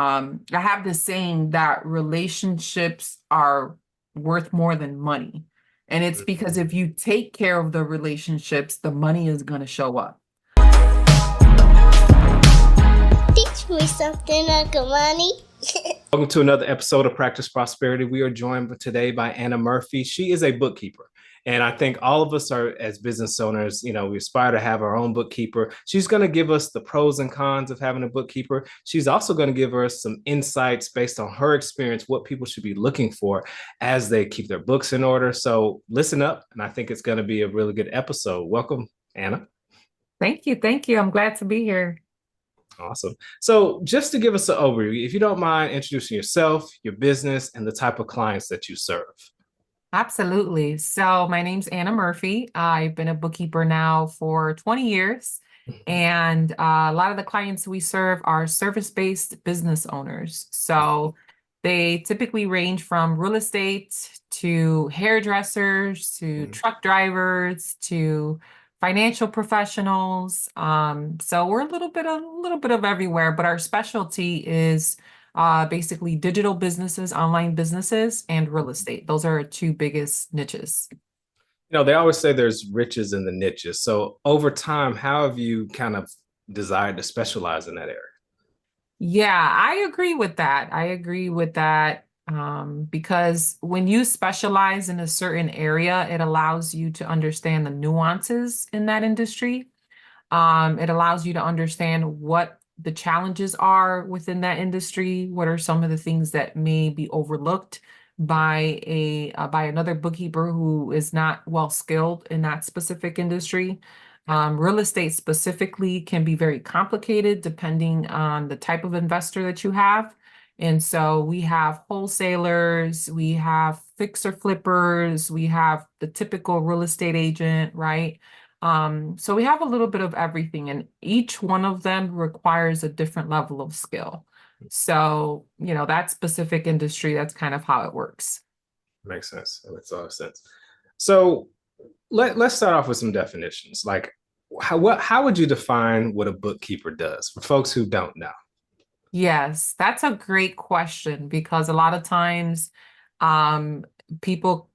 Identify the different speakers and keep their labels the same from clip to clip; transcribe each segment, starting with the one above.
Speaker 1: I have this saying that relationships are worth more than money. And it's because if you take care of the relationships, the money is going to show up.
Speaker 2: Teach me something, Uncle Money.
Speaker 3: Welcome to another episode of Practice Prosperity. We are joined today by Anna Murphy. She is a bookkeeper. And I think all of us are, as business owners, we aspire to have our own bookkeeper. She's going to give us the pros and cons of having a bookkeeper. She's also going to give us some insights based on her experience, what people should be looking for as they keep their books in order. So listen up, and I think it's going to be a really good episode. Welcome, Anna.
Speaker 1: Thank you. Thank you. I'm glad to be here.
Speaker 3: Awesome. So just to give us an overview, if you don't mind introducing yourself, your business, and the type of clients that you serve.
Speaker 1: Absolutely. So my name's Anna Murphy. I've been a bookkeeper now for 20 years. And a lot of the clients we serve are service-based business owners. So they typically range from real estate to hairdressers to truck drivers to financial professionals. So we're a little bit of everywhere, but our specialty is basically digital businesses, online businesses, and real estate. Those are our two biggest niches.
Speaker 3: They always say there's riches in the niches. So over time, how have you kind of desired to specialize in that area?
Speaker 1: Yeah, I agree with that. Because when you specialize in a certain area, it allows you to understand the nuances in that industry. It allows you to understand what the challenges are within that industry. What are some of the things that may be overlooked by by another bookkeeper who is not well skilled in that specific industry? Real estate specifically can be very complicated depending on the type of investor that you have. And so we have wholesalers, we have fixer flippers, we have the typical real estate agent, right? So we have a little bit of everything, and each one of them requires a different level of skill. So, that specific industry, that's kind of how it works.
Speaker 3: Makes sense. That makes a lot of sense. So let's start off with some definitions. Like, how would you define what a bookkeeper does for folks who don't know?
Speaker 1: Yes, that's a great question because a lot of times people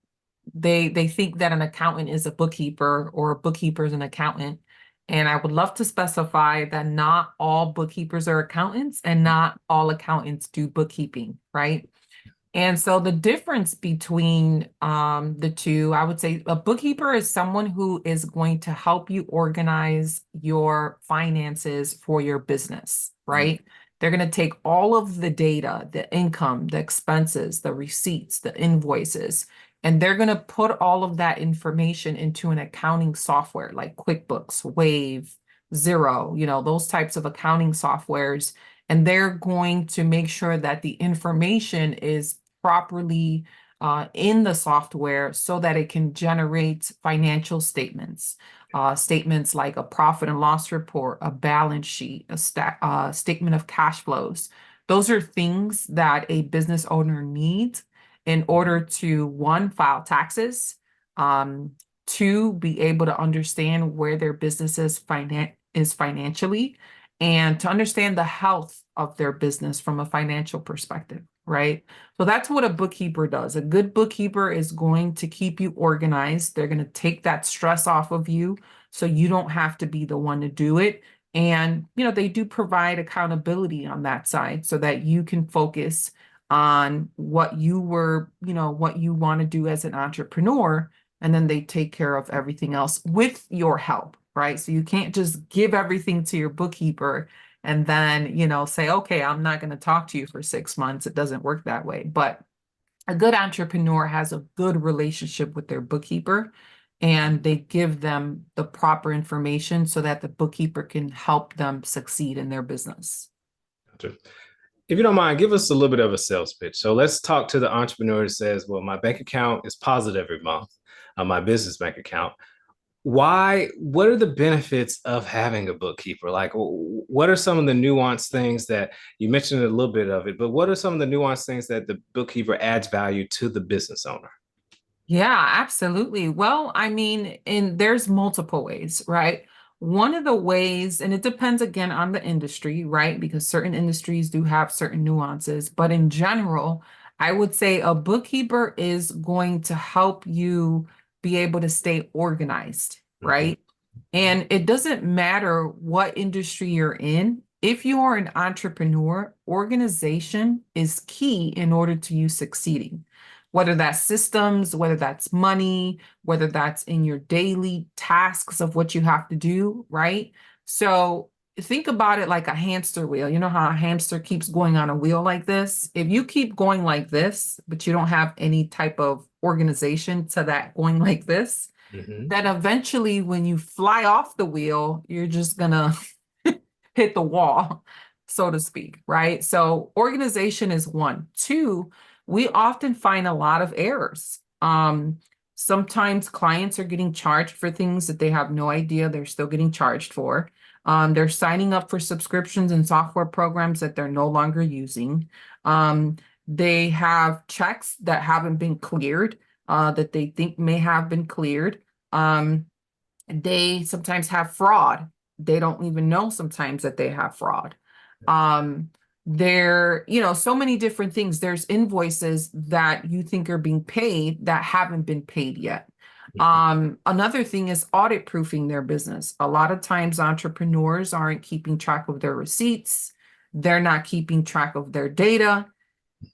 Speaker 1: they think that an accountant is a bookkeeper or a bookkeeper is an accountant. And I would love to specify that not all bookkeepers are accountants and not all accountants do bookkeeping, right? And so the difference between the two, I would say a bookkeeper is someone who is going to help you organize your finances for your business, right? They're going to take all of the data, the income, the expenses, the receipts, the invoices, and they're going to put all of that information into an accounting software like QuickBooks, Wave, Xero, those types of accounting softwares. And they're going to make sure that the information is properly in the software so that it can generate financial statements. Statements like a profit and loss report, a balance sheet, a statement of cash flows. Those are things that a business owner needs in order to, one, file taxes, two, be able to understand where their business is financially, and to understand the health of their business from a financial perspective, right? So that's what a bookkeeper does. A good bookkeeper is going to keep you organized. They're going to take that stress off of you so you don't have to be the one to do it. And, they do provide accountability on that side so that you can focus on what you want to do as an entrepreneur. And then they take care of everything else with your help, right? So you can't just give everything to your bookkeeper and then, say, okay, I'm not going to talk to you for 6 months. It doesn't work that way. But a good entrepreneur has a good relationship with their bookkeeper, and they give them the proper information so that the bookkeeper can help them succeed in their business.
Speaker 3: Gotcha. If you don't mind, give us a little bit of a sales pitch. So let's talk to the entrepreneur who says, well, my bank account is positive every month, my business bank account. What are the benefits of having a bookkeeper? Like, what are some of the nuanced things that you mentioned a little bit of it, but what are some of the nuanced things that the bookkeeper adds value to the business owner?
Speaker 1: Yeah, absolutely. Well, I mean, there's multiple ways, right? one of the ways, and it depends again on the industry, right? Because certain industries do have certain nuances, but in general, I would say a bookkeeper is going to help you be able to stay organized,
Speaker 3: Mhm.
Speaker 1: right? And it doesn't matter what industry you're in. If you are an entrepreneur, organization is key in order to you succeeding. Whether that's systems, whether that's money, whether that's in your daily tasks of what you have to do, right? So think about it like a hamster wheel. You know how a hamster keeps going on a wheel like this? If you keep going like this, but you don't have any type of organization to that going like this,
Speaker 3: Mhm.
Speaker 1: then eventually when you fly off the wheel, you're just gonna hit the wall, so to speak, right? So organization is one. Two, we often find a lot of errors. Sometimes clients are getting charged for things that they have no idea they're still getting charged for. They're signing up for subscriptions and software programs that they're no longer using. They have checks that haven't been cleared, that they think may have been cleared. Um, they sometimes have fraud. They don't even know sometimes that they have fraud. Um, so many different things. There's invoices that you think are being paid that haven't been paid yet.
Speaker 3: Mhm.
Speaker 1: Another thing is audit proofing their business. A lot of times entrepreneurs aren't keeping track of their receipts. They're not keeping track of their data.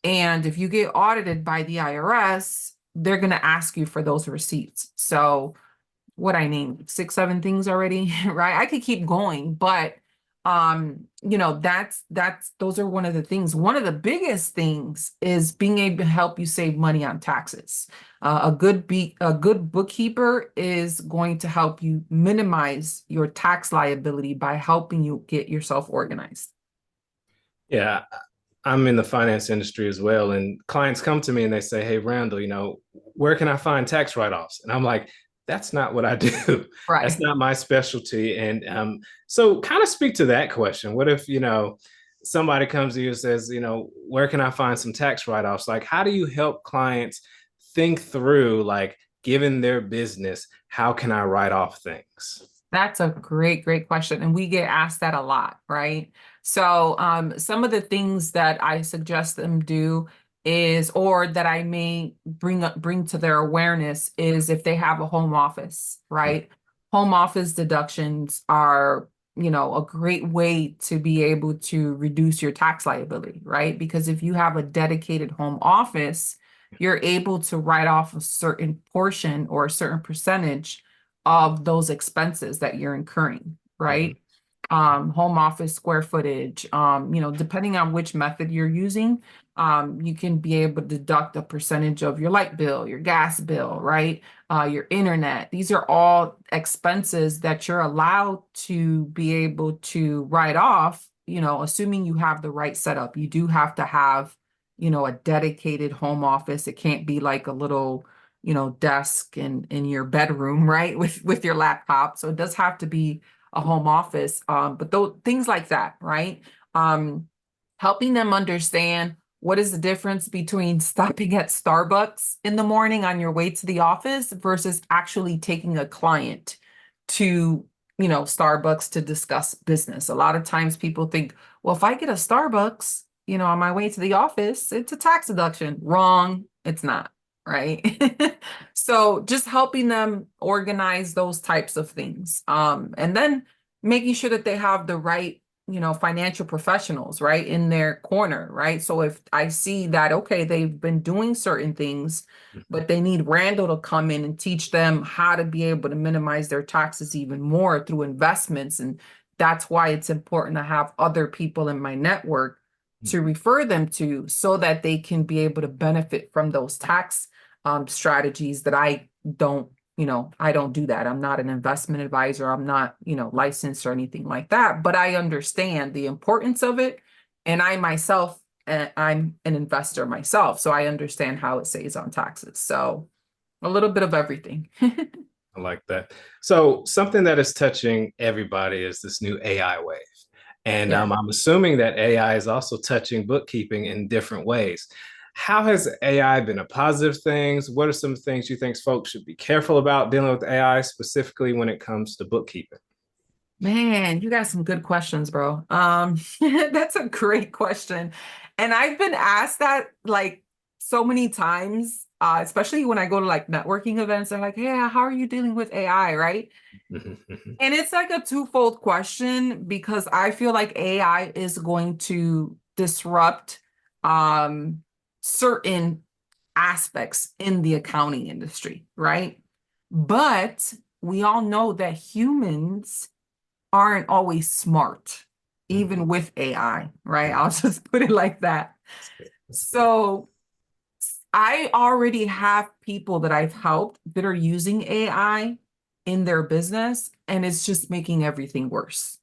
Speaker 1: And if you get audited by the IRS, they're going to ask you for those receipts. So what I named 6, 7 things already, right? I could keep going, but that's those are one of the things. One of the biggest things is being able to help you save money on taxes. A good bookkeeper is going to help you minimize your tax liability by helping you get yourself organized.
Speaker 3: Yeah, I'm in the finance industry as well. And clients come to me and they say, "Hey, Randall, where can I find tax write-offs?" And I'm like, that's not what I do. That's
Speaker 1: Right.
Speaker 3: not my specialty. And so kind of speak to that question. What if, somebody comes to you and says, where can I find some tax write-offs? Like, how do you help clients think through, like, given their business, how can I write off things?
Speaker 1: That's a great, great question. And we get asked that a lot, right? So some of the things that I suggest them do is, or that I may bring to their awareness is if they have a home office, right? Home office deductions are, a great way to be able to reduce your tax liability, right? Because if you have a dedicated home office, you're able to write off a certain portion or a certain percentage of those expenses that you're incurring,
Speaker 3: Mhm.
Speaker 1: right? Home office square footage, depending on which method you're using, you can be able to deduct a percentage of your light bill, your gas bill, right? Your internet. These are all expenses that you're allowed to be able to write off, assuming you have the right setup. You do have to have, a dedicated home office. It can't be like a little desk in your bedroom, right? With your laptop. So it does have to be a home office. But those things like that, right? Um, Helping them understand what is the difference between stopping at Starbucks in the morning on your way to the office versus actually taking a client to, Starbucks to discuss business. A lot of times people think, well, if I get a Starbucks, on my way to the office, it's a tax deduction. Wrong. It's not, right? So just helping them organize those types of things. And then making sure that they have the right, financial professionals, right, in their corner, right? So if I see that, okay, they've been doing certain things, but they need Randall to come in and teach them how to be able to minimize their taxes even more through investments. And that's why it's important to have other people in my network to
Speaker 3: Mhm.
Speaker 1: refer them to so that they can be able to benefit from those tax strategies that I don't do that. I'm not an investment advisor. I'm not, licensed or anything like that, but I understand the importance of it. And I myself, I'm an investor myself, so I understand how it saves on taxes. So a little bit of everything.
Speaker 3: I like that. So something that is touching everybody is this new AI wave. And
Speaker 1: Yeah.
Speaker 3: I'm assuming that AI is also touching bookkeeping in different ways. How has AI been a positive thing? What are some things you think folks should be careful about dealing with AI, specifically when it comes to bookkeeping?
Speaker 1: Man, you got some good questions, bro. That's a great question. And I've been asked that like so many times, especially when I go to like networking events. They're like, yeah, how are you dealing with AI, right? And it's like a twofold question because I feel like AI is going to disrupt um, certain aspects in the accounting industry, right? But we all know that humans aren't always smart, even with AI, right? I'll just put it like that. So I already have people that I've helped that are using AI in their business, and it's just making everything worse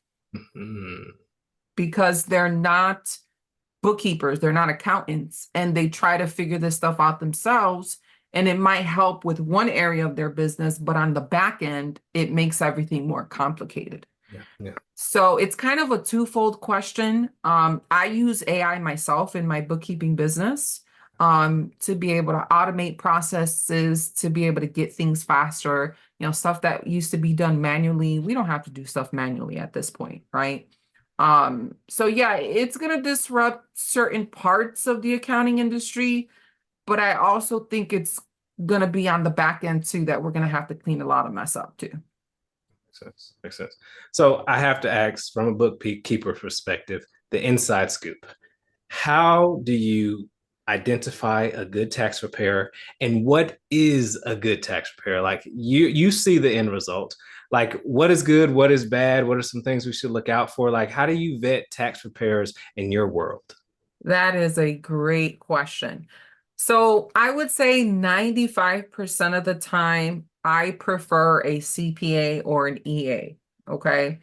Speaker 1: because they're not bookkeepers, they're not accountants, and they try to figure this stuff out themselves. And it might help with one area of their business, but on the back end, it makes everything more complicated.
Speaker 3: Yeah, yeah.
Speaker 1: So it's kind of a twofold question. I use AI myself in my bookkeeping business to be able to automate processes, to be able to get things faster. You know, stuff that used to be done manually, we don't have to do stuff manually at this point, right? So yeah, it's gonna disrupt certain parts of the accounting industry, but I also think it's gonna be on the back end too that we're gonna have to clean a lot of mess up too.
Speaker 3: Makes sense. Makes sense. So I have to ask, from a bookkeeper perspective, the inside scoop. How do you identify a good tax preparer, and what is a good tax preparer? Like you see the end result. Like what is good, what is bad, what are some things we should look out for? Like how do you vet tax preparers in your world?
Speaker 1: That is a great question. So I would say 95% of the time, I prefer a CPA or an EA. Okay.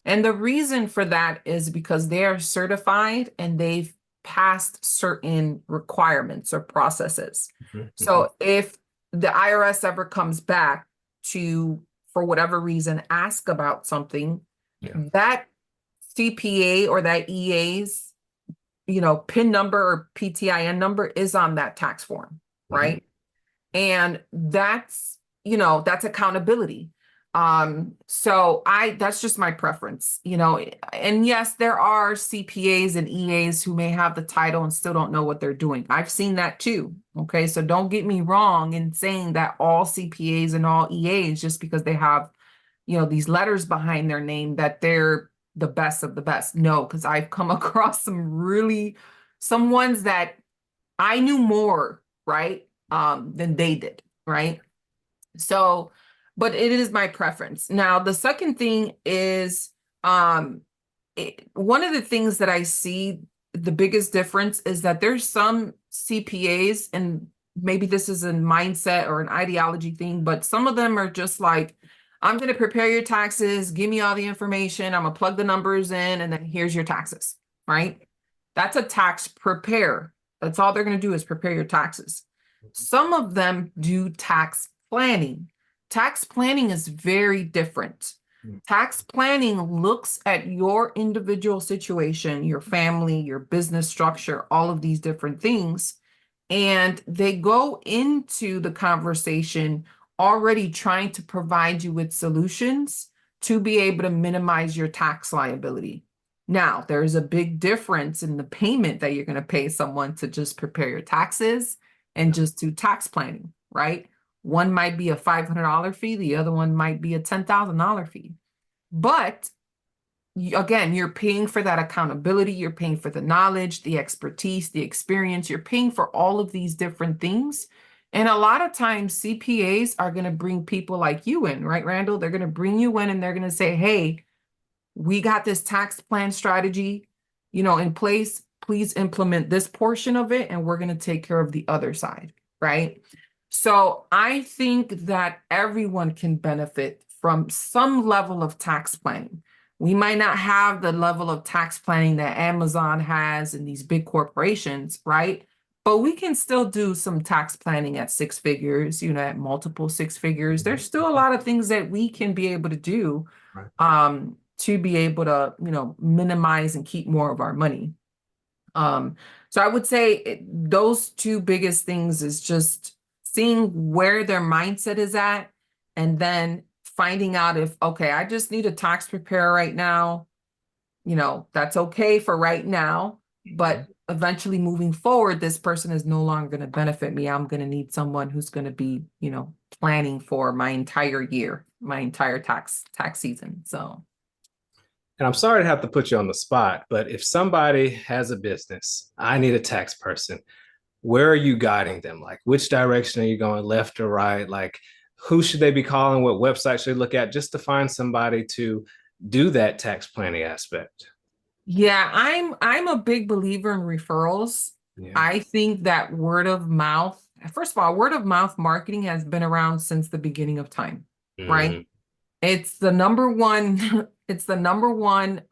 Speaker 1: And the reason for that is because they are certified and they've passed certain requirements or processes. So if the IRS ever comes back to, for whatever reason, ask about something,
Speaker 3: Yeah.
Speaker 1: that CPA or that EA's PIN number or PTIN number is on that tax form, right? And that's accountability. So that's just my preference, and yes, there are CPAs and EAs who may have the title and still don't know what they're doing. I've seen that too. Okay. So don't get me wrong in saying that all CPAs and all EAs, just because they have, these letters behind their name, that they're the best of the best. No, because I've come across some ones that I knew more, right, than they did, right? So, but it is my preference. Now, the second thing is, um, one of the things that I see the biggest difference is that there's some CPAs, and maybe this is a mindset or an ideology thing, but some of them are just like, I'm going to prepare your taxes, give me all the information, I'm going to plug the numbers in, and then here's your taxes, right? That's a tax prepare. That's all they're going to do is prepare your taxes. Some of them do tax planning. Tax planning is very different. Tax planning looks at your individual situation, your family, your business structure, all of these different things. And they go into the conversation already trying to provide you with solutions to be able to minimize your tax liability. Now, there's a big difference in the payment that you're going to pay someone to just prepare your taxes and just do tax planning, right? One might be a $500 fee, the other one might be a $10,000 fee. But again, you're paying for that accountability, you're paying for the knowledge, the expertise, the experience, you're paying for all of these different things. And a lot of times CPAs are going to bring people like you in, right, Randall? They're going to bring you in and they're going to say, hey, we got this tax plan strategy, in place. Please implement this portion of it, and we're going to take care of the other side, right? So I think that everyone can benefit from some level of tax planning. We might not have the level of tax planning that Amazon has and these big corporations, right? But we can still do some tax planning at six figures, at multiple six figures. There's still a lot of things that we can be able to do to be able to, minimize and keep more of our money. So I would say those two biggest things is just seeing where their mindset is at and then finding out if, okay, I just need a tax preparer right now, that's okay for right now, but eventually moving forward, this person is no longer going to benefit me. I'm going to need someone who's going to be, planning for my entire year, my entire tax season. So,
Speaker 3: And I'm sorry to have to put you on the spot, but if somebody has a business, I need a tax person. Where are you guiding them? Like, which direction are you going, left or right? Like, who should they be calling? What website should they look at just to find somebody to do that tax planning aspect?
Speaker 1: yeah, I'm a big believer in referrals.
Speaker 3: Yeah.
Speaker 1: I think that word of mouth, first of all, word of mouth marketing has been around since the beginning of time, right?
Speaker 3: Mhm.
Speaker 1: It's the number one, it's the number one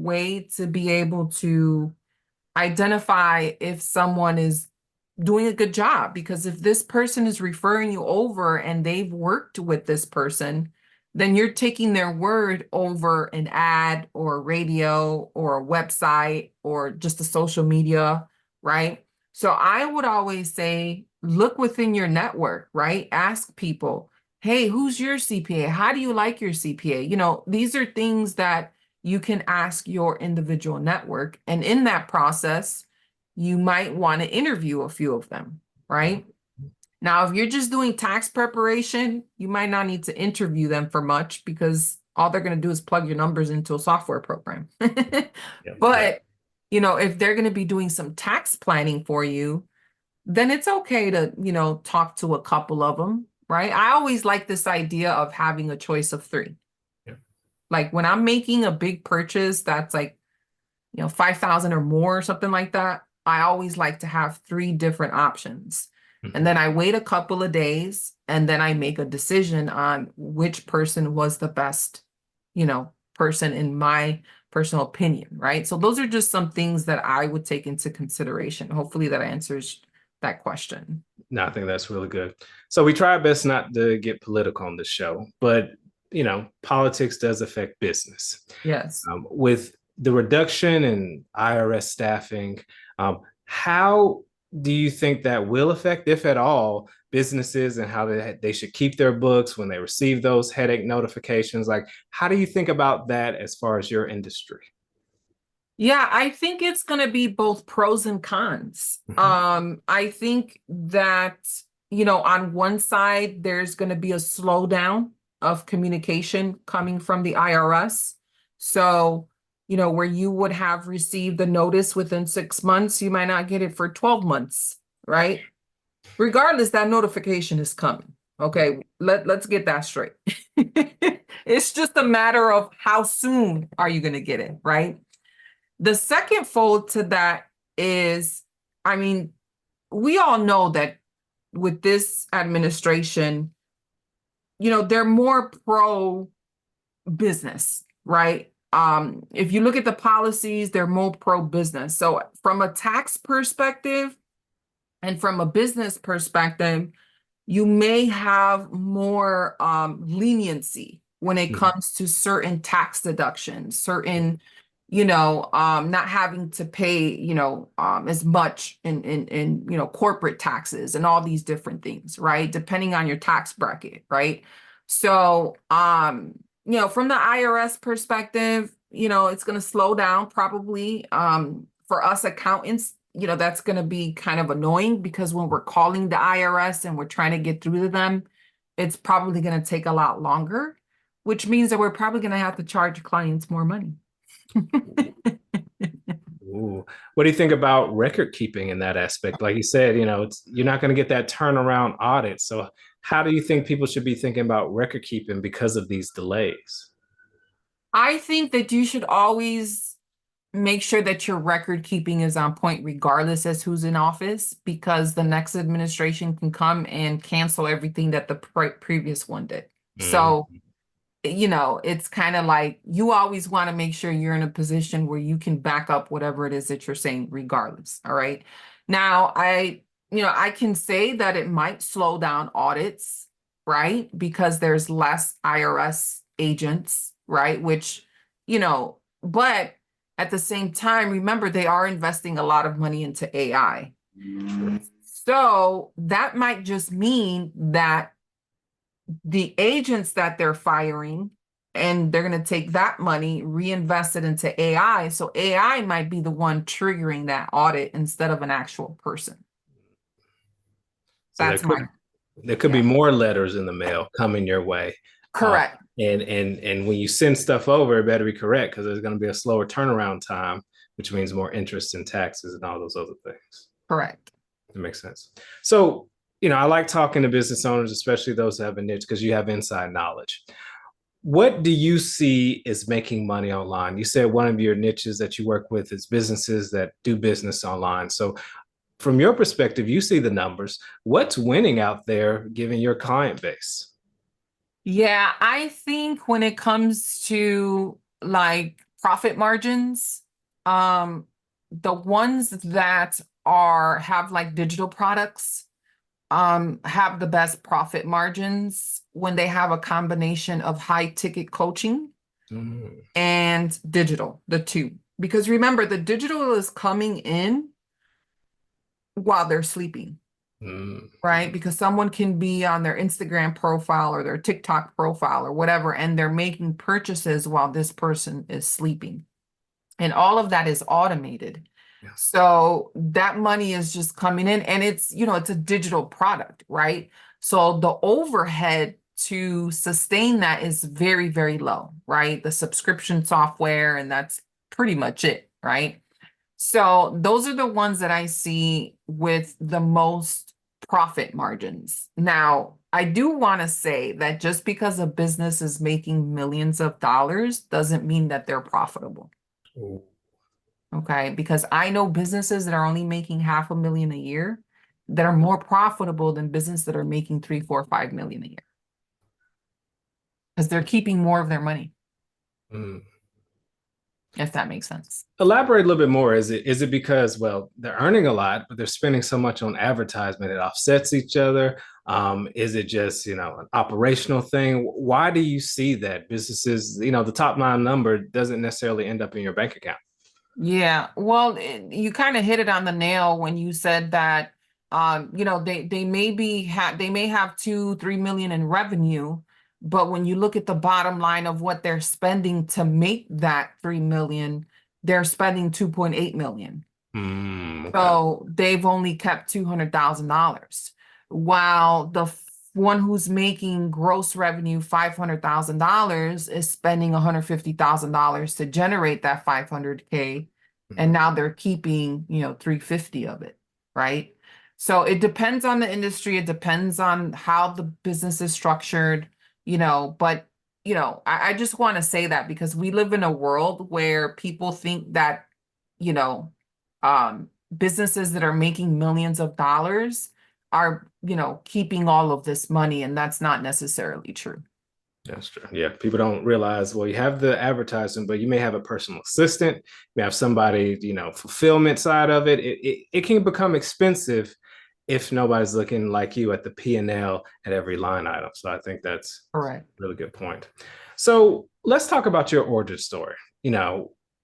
Speaker 1: way to be able to identify if someone is doing a good job. Because if this person is referring you over and they've worked with this person, then you're taking their word over an ad or radio or a website or just a social media, right? So I would always say, look within your network, right? Ask people, hey, who's your CPA? How do you like your CPA? These are things that you can ask your individual network. And in that process, you might want to interview a few of them, right? Now, if you're just doing tax preparation, you might not need to interview them for much because all they're going to do is plug your numbers into a software program.
Speaker 3: Yeah.
Speaker 1: But, if they're going to be doing some tax planning for you, then it's okay to, talk to a couple of them, right? I always like this idea of having a choice of three.
Speaker 3: Yeah.
Speaker 1: Like when I'm making a big purchase that's like, 5,000 or more or something like that, I always like to have three different options. And then I wait a couple of days and then I make a decision on which person was the best, person in my personal opinion, right? So those are just some things that I would take into consideration. Hopefully that answers that question.
Speaker 3: No, I think that's really good. So we try our best not to get political on the show, but politics does affect business.
Speaker 1: Yes.
Speaker 3: With the reduction in IRS staffing, how do you think that will affect, if at all, businesses and how they should keep their books when they receive those headache notifications? Like, how do you think about that as far as your industry?
Speaker 1: Yeah, I think it's going to be both pros and cons. I think that, on one side, there's going to be a slowdown of communication coming from the IRS. So, where you would have received the notice within 6 months, you might not get it for 12 months, right? Regardless, that notification is coming. Okay, let's get that straight. It's just a matter of how soon are you going to get it, right? The second fold to that is, I mean, we all know that with this administration, they're more pro business, right? If you look at the policies, they're more pro business. So from a tax perspective and from a business perspective, you may have more leniency when it
Speaker 3: Mhm.
Speaker 1: comes to certain tax deductions, certain, not having to pay, as much in corporate taxes and all these different things, right? Depending on your tax bracket, right? So, from the IRS perspective, it's going to slow down probably. For us accountants, that's going to be kind of annoying because when we're calling the IRS and we're trying to get through to them, it's probably going to take a lot longer, which means that we're probably going to have to charge clients more money.
Speaker 3: Ooh. What do you think about record keeping in that aspect? Like you said, you're not going to get that turnaround audit. So how do you think people should be thinking about record keeping because of these delays?
Speaker 1: I think that you should always make sure that your record keeping is on point regardless as who's in office, because the next administration can come and cancel everything that the previous one did. So,
Speaker 3: Mhm.
Speaker 1: it's kind of like you always want to make sure you're in a position where you can back up whatever it is that you're saying regardless. All right. Now, I can say that it might slow down audits, right? Because there's less IRS agents, right? Which, but at the same time, remember, they are investing a lot of money into AI. So that might just mean that the agents that they're firing, and they're going to take that money, reinvest it into AI. So AI might be the one triggering that audit instead of an actual person.
Speaker 3: So
Speaker 1: That's my,
Speaker 3: there could be
Speaker 1: yeah,
Speaker 3: more letters in the mail coming your way.
Speaker 1: correct,
Speaker 3: And when you send stuff over, it better be correct because there's going to be a slower turnaround time, which means more interest and taxes and all those other things.
Speaker 1: correct.
Speaker 3: It makes sense. So, I like talking to business owners, especially those that have a niche, because you have inside knowledge. What do you see is making money online? You said one of your niches that you work with is businesses that do business online. So, from your perspective, you see the numbers. What's winning out there given your client base?
Speaker 1: Yeah, I think when it comes to like profit margins, um, the ones that are have like digital products, have the best profit margins when they have a combination of high ticket coaching
Speaker 3: Mm,
Speaker 1: and digital, the two. Because remember, the digital is coming in while they're sleeping,
Speaker 3: mm,
Speaker 1: right? Because someone can be on their Instagram profile or their TikTok profile or whatever, and they're making purchases while this person is sleeping. And all of that is automated.
Speaker 3: yeah.
Speaker 1: So that money is just coming in, and it's a digital product, right? So the overhead to sustain that is very, very low, right? The subscription software, and that's pretty much it, right? So those are the ones that I see with the most profit margins. Now, I do want to say that just because a business is making millions of dollars doesn't mean that they're profitable.
Speaker 3: Ooh.
Speaker 1: Okay, because I know businesses that are only making 500,000 a year that are more profitable than businesses that are making 3, 4, 5 million a year because they're keeping more of their money,
Speaker 3: Mm.
Speaker 1: if that makes sense.
Speaker 3: Elaborate a little bit more. Is it because, well, they're earning a lot, but they're spending so much on advertisement it offsets each other? Is it just, an operational thing? Why do you see that businesses, the top line number doesn't necessarily end up in your bank account?
Speaker 1: Yeah, well, you kind of hit it on the nail when you said that, they may have 2, 3 million in revenue, but when you look at the bottom line of what they're spending to make that 3 million, they're spending 2.8 million.
Speaker 3: Okay.
Speaker 1: So they've only kept $200,000, while the one who's making gross revenue $500,000 is spending $150,000 to generate that 500K, and
Speaker 3: Mhm.
Speaker 1: now they're keeping 350 of it, right? So it depends on the industry. It depends on how the business is structured, but I just want to say that because we live in a world where people think that, you know businesses that are making millions of dollars are, keeping all of this money, and that's not necessarily true.
Speaker 3: That's true. Yeah, people don't realize, well, you have the advertising, but you may have a personal assistant, you may have somebody, fulfillment side of it. It can become expensive if nobody's looking like you at the P&L at every line item. So I think that's
Speaker 1: Correct.
Speaker 3: a really good point. So let's talk about your origin story.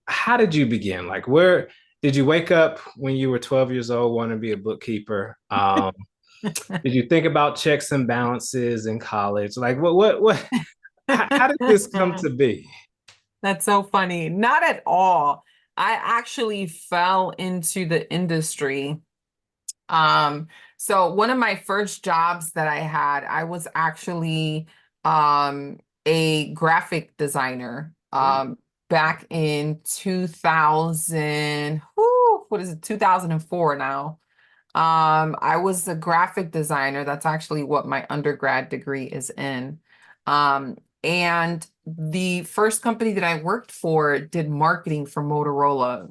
Speaker 3: How did you begin? Like, where did you wake up when you were 12 years old, want to be a bookkeeper? Did you think about checks and balances in college? Like, what? How did this come to be?
Speaker 1: That's so funny. Not at all. I actually fell into the industry. Um, so one of my first jobs that I had, I was actually a graphic designer back in 2000, what is it, 2004 now. I was a graphic designer. That's actually what my undergrad degree is in. And the first company that I worked for did marketing for Motorola.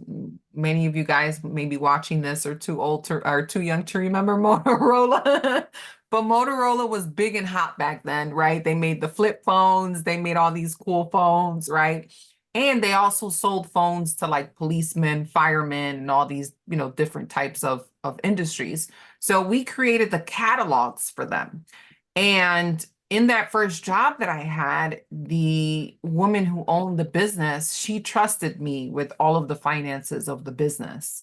Speaker 1: Many of you guys may be watching this are too old to are too young to remember Motorola. But Motorola was big and hot back then, right? They made the flip phones, they made all these cool phones, right? And they also sold phones to like policemen, firemen, and all these, different types of industries. So we created the catalogs for them. And in that first job that I had, the woman who owned the business, she trusted me with all of the finances of the business.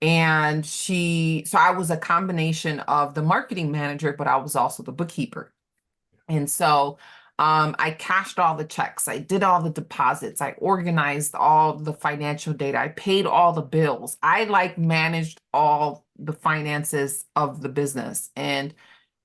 Speaker 1: And so I was a combination of the marketing manager, but I was also the bookkeeper. And so I cashed all the checks. I did all the deposits. I organized all the financial data. I paid all the bills. I like managed all the finances of the business. And,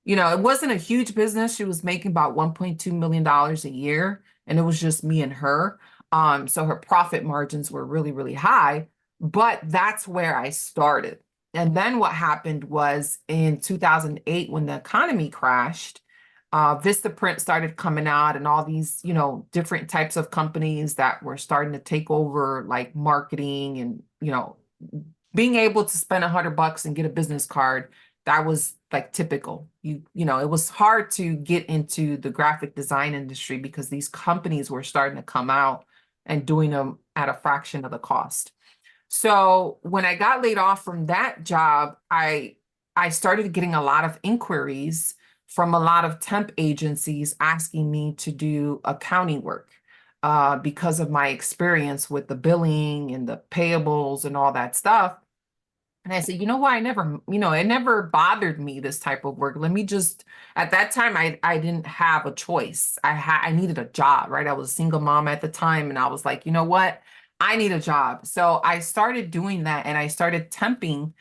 Speaker 1: it wasn't a huge business. She was making about $1.2 million a year, and it was just me and her. So her profit margins were really, really high, but that's where I started. And then what happened was in 2008, when the economy crashed, Vistaprint started coming out and all these, different types of companies that were starting to take over like marketing and, being able to spend $100 and get a business card. That was like typical. It was hard to get into the graphic design industry because these companies were starting to come out and doing them at a fraction of the cost. So when I got laid off from that job, I started getting a lot of inquiries from a lot of temp agencies asking me to do accounting work because of my experience with the billing and the payables and all that stuff. And I said, you know what? It never bothered me, this type of work. Let me just, at that time, I didn't have a choice. I needed a job, right? I was a single mom at the time. And I was like, you know what? I need a job. So I started doing that and I started temping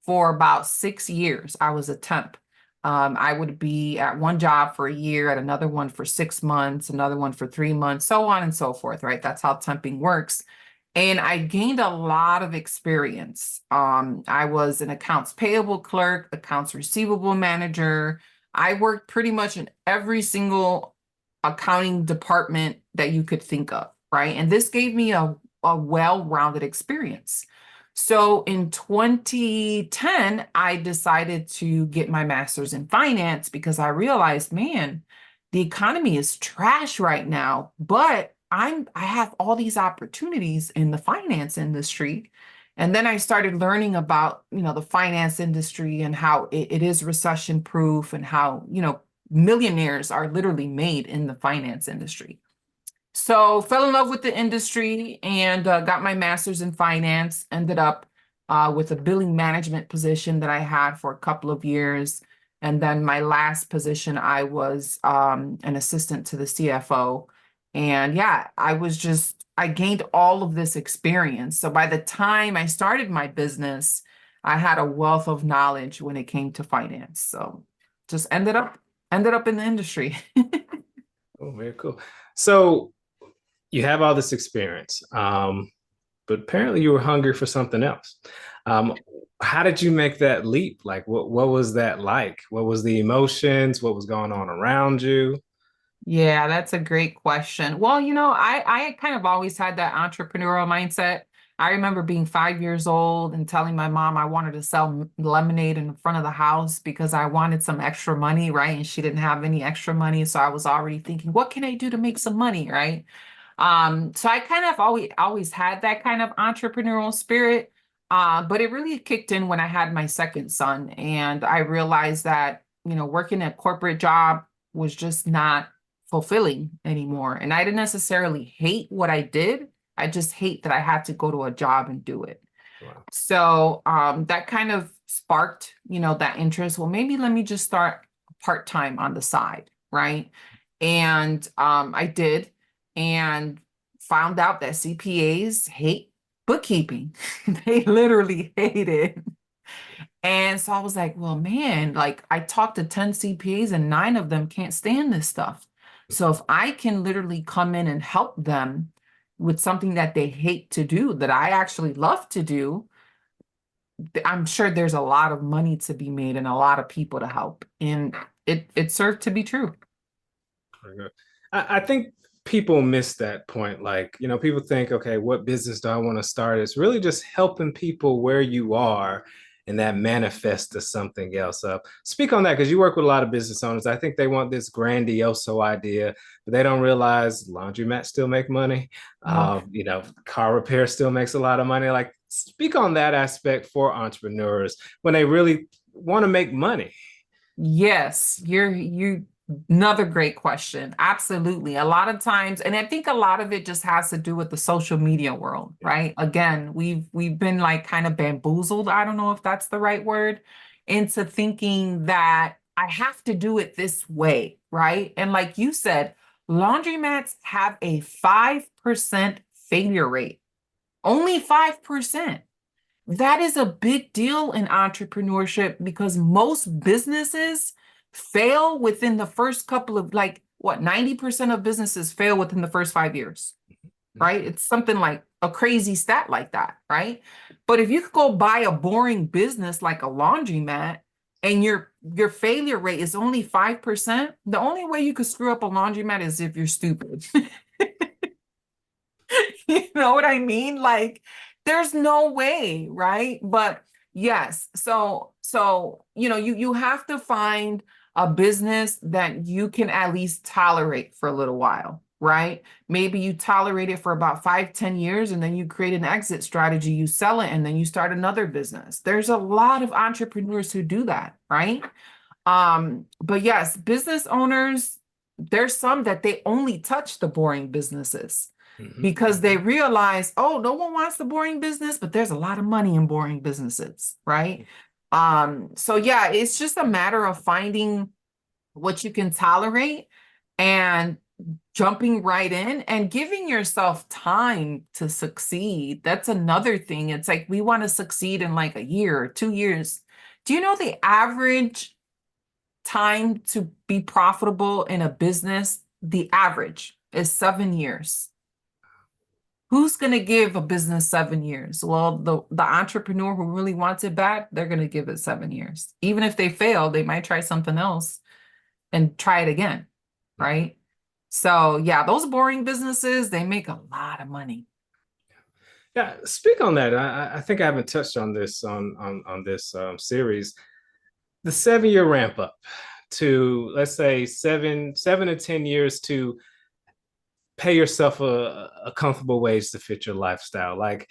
Speaker 1: for about 6 years. I was a temp. I would be at one job for a year, at another one for 6 months, another one for 3 months, so on and so forth, right? That's how temping works. And I gained a lot of experience. I was an accounts payable clerk, accounts receivable manager. I worked pretty much in every single accounting department that you could think of, right? And this gave me a well-rounded experience. So in 2010, I decided to get my master's in finance because I realized, man, the economy is trash right now, but I have all these opportunities in the finance industry. And then I started learning about, the finance industry and how it is recession proof and how, millionaires are literally made in the finance industry. So fell in love with the industry and got my master's in finance, ended up with a billing management position that I had for a couple of years. And then my last position, I was an assistant to the CFO. And yeah, I gained all of this experience. So by the time I started my business, I had a wealth of knowledge when it came to finance. So just ended up in the industry.
Speaker 3: Oh, very cool. So you have all this experience, but apparently you were hungry for something else. Um, how did you make that leap? Like, what was that like? What was the emotions? What was going on around you?
Speaker 1: Yeah, that's a great question. Well, I kind of always had that entrepreneurial mindset. I remember being 5 years old and telling my mom I wanted to sell lemonade in front of the house because I wanted some extra money, right? And she didn't have any extra money. So I was already thinking, what can I do to make some money, right? So I kind of always had that kind of entrepreneurial spirit. But it really kicked in when I had my second son, and I realized that, working a corporate job was just not fulfilling anymore. And I didn't necessarily hate what I did. I just hate that I had to go to a job and do it.
Speaker 3: Wow.
Speaker 1: So that kind of sparked, that interest. Well, maybe let me just start part-time on the side, right? And I did, and found out that CPAs hate bookkeeping. They literally hate it. And so I was like, well, man, like I talked to 10 CPAs and 9 of them can't stand this stuff. So if I can literally come in and help them with something that they hate to do, that I actually love to do, I'm sure there's a lot of money to be made and a lot of people to help. And it served to be true.
Speaker 3: Very good. I think people miss that point. Like, people think, okay, what business do I want to start? It's really just helping people where you are, and that manifests to something else. Speak on that because you work with a lot of business owners. I think they want this grandiose idea, but they don't realize laundromats still make money.
Speaker 1: Oh,
Speaker 3: Car repair still makes a lot of money. Like, speak on that aspect for entrepreneurs when they really want to make money.
Speaker 1: yes, you another great question. Absolutely. A lot of times, and I think a lot of it just has to do with the social media world, right? Again, we've been like kind of bamboozled, I don't know if that's the right word, into thinking that I have to do it this way, right? And like you said, laundromats have a 5% failure rate. Only 5%. That is a big deal in entrepreneurship because most businesses fail within the first couple of, like, what, 90% of businesses fail within the first 5 years, right? It's something like a crazy stat like that, right? But if you could go buy a boring business like a laundromat and your failure rate is only 5%, the only way you could screw up a laundromat is if you're stupid. You know what I mean? Like, there's no way, right? But yes, so you have to find a business that you can at least tolerate for a little while, right? Maybe you tolerate it for about 5, 10 years, and then you create an exit strategy, you sell it, and then you start another business. There's a lot of entrepreneurs who do that, right? But yes, business owners, there's some that they only touch the boring businesses because they realize, oh, no one wants the boring business, but there's a lot of money in boring businesses, right? So yeah, it's just a matter of finding what you can tolerate and jumping right in and giving yourself time to succeed. That's another thing. It's like we want to succeed in like a year or 2 years. Do you know the average time to be profitable in a business? The average is 7 years. Who's going to give a business 7 years? Well, the entrepreneur who really wants it bad, they're going to give it 7 years. Even if they fail, they might try something else and try it again, right? So yeah, those boring businesses, they make a lot of money.
Speaker 3: Yeah, speak on that. I think I haven't touched on this on this series. The 7 year ramp up to, let's say, 7 to 10 years to pay yourself a comfortable wage to fit your lifestyle. Like,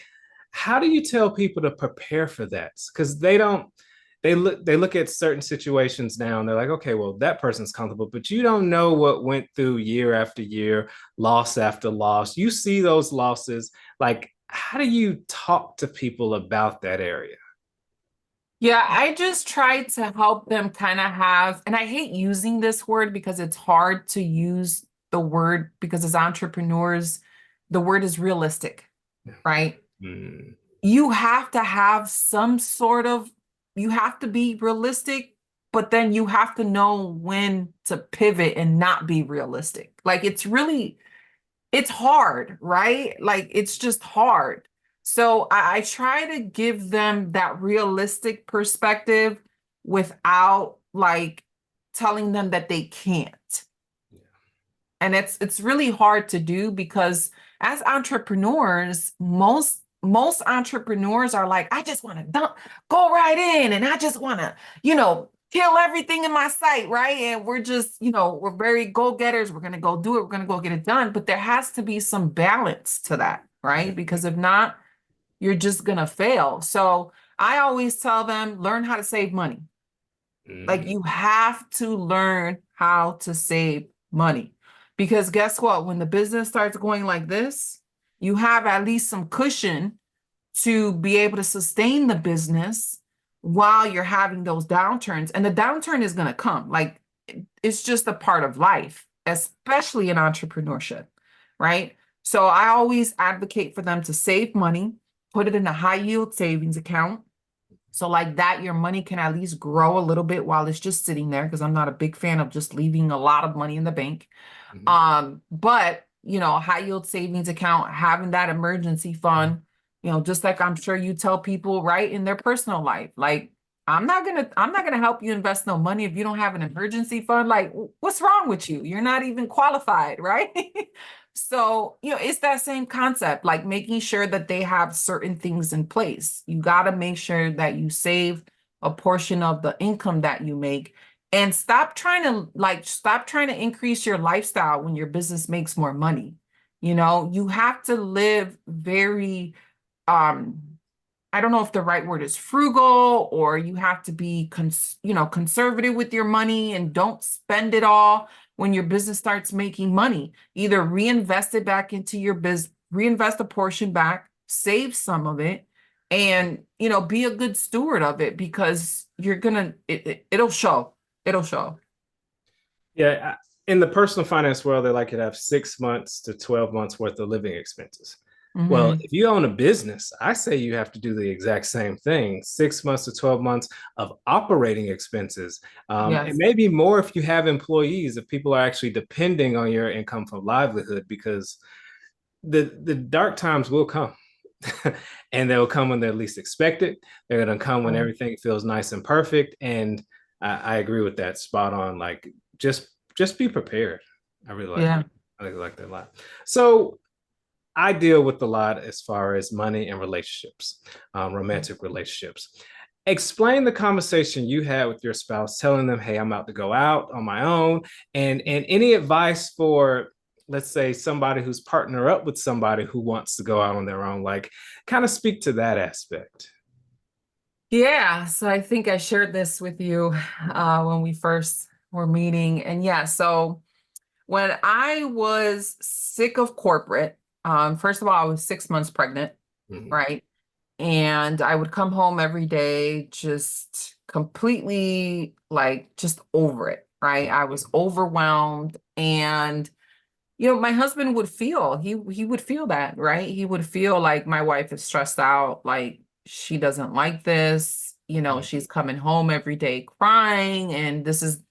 Speaker 3: how do you tell people to prepare for that? Because they look at certain situations now and they're like, okay, well, that person's comfortable, but you don't know what went through year after year, loss after loss. You see those losses. Like, how do you talk to people about that area?
Speaker 1: Yeah, I just try to help them kind of have, and I hate using this word because it's hard to use the word because as entrepreneurs, the word is realistic, right?
Speaker 3: Mm.
Speaker 1: You have to have some sort of, you have to be realistic, but then you have to know when to pivot and not be realistic. Like it's hard, right? Like it's just hard. So I try to give them that realistic perspective without like telling them that they can't. And it's really hard to do because as entrepreneurs, most entrepreneurs are like, I just want to go right in and I just want to, kill everything in my sight, right? And we're just, we're very go-getters. We're going to go do it. We're going to go get it done. But there has to be some balance to that, right? Because if not, you're just going to fail. So I always tell them, learn how to save money. Like you have to learn how to save money. Because guess what? When the business starts going like this, you have at least some cushion to be able to sustain the business while you're having those downturns. And the downturn is going to come. Like it's just a part of life, especially in entrepreneurship, right? So I always advocate for them to save money, put it in a high yield savings account. So like that, your money can at least grow a little bit while it's just sitting there, because I'm not a big fan of just leaving a lot of money in the bank. But a high yield savings account, having that emergency fund, just like I'm sure you tell people, right, in their personal life, like I'm not gonna help you invest no money if you don't have an emergency fund. Like, what's wrong with you? You're not even qualified, right? So, it's that same concept, like making sure that they have certain things in place. You got to make sure that you save a portion of the income that you make and stop trying to increase your lifestyle when your business makes more money. You have to live very, I don't know if the right word is frugal, or you have to be, conservative with your money and don't spend it all when your business starts making money. Either reinvest it back into your business, reinvest a portion back, save some of it, and, be a good steward of it because it'll show. It'll show.
Speaker 3: Yeah, in the personal finance world, they like you to have 6 months to 12 months worth of living expenses. Well,
Speaker 1: Hmm.
Speaker 3: if you own a business, I say you have to do the exact same thing, 6 months to 12 months of operating expenses. And
Speaker 1: Yes.
Speaker 3: maybe more if you have employees, if people are actually depending on your income for livelihood, because the dark times will come. And they'll come when they're least expected. They're going to come when
Speaker 1: Right.
Speaker 3: everything feels nice and perfect. And I agree with that, spot on. Like just be prepared. I really like
Speaker 1: Yeah.
Speaker 3: I really like that a lot. So I deal with a lot as far as money and relationships, romantic relationships. Explain the conversation you had with your spouse, telling them, "Hey, I'm about to go out on my own," and any advice for, let's say, somebody who's partner up with somebody who wants to go out on their own. Like, kind of speak to that aspect.
Speaker 1: Yeah. So I think I shared this with you when we first were meeting. And yeah, so when I was sick of corporate, first of all, I was 6 months pregnant,
Speaker 3: Mhm.
Speaker 1: right? And I would come home every day just completely like just over it, right? I was overwhelmed. And my husband would feel he would feel that, right? He would feel like my wife is stressed out, like she doesn't like this,
Speaker 3: Mhm.
Speaker 1: she's coming home every day crying, and this is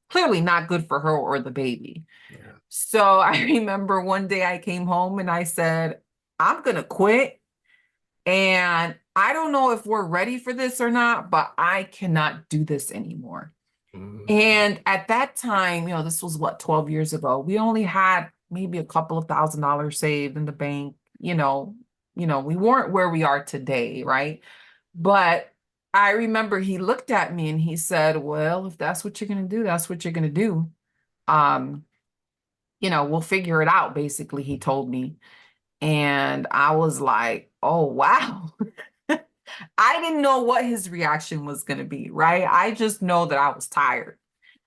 Speaker 1: clearly not good for her or the baby.
Speaker 3: Yeah.
Speaker 1: So I remember one day I came home and I said, I'm gonna quit. And I don't know if we're ready for this or not, but I cannot do this anymore.
Speaker 3: Mhm.
Speaker 1: And at that time, this was what, 12 years ago. We only had maybe a couple of $1,000 saved in the bank. We weren't where we are today, right? But I remember he looked at me and he said, "Well, if that's what you're gonna do, that's what you're gonna do. Um, we'll figure it out," basically, he told me. And I was like, "Oh, wow." I didn't know what his reaction was going to be, right? I just know that I was tired.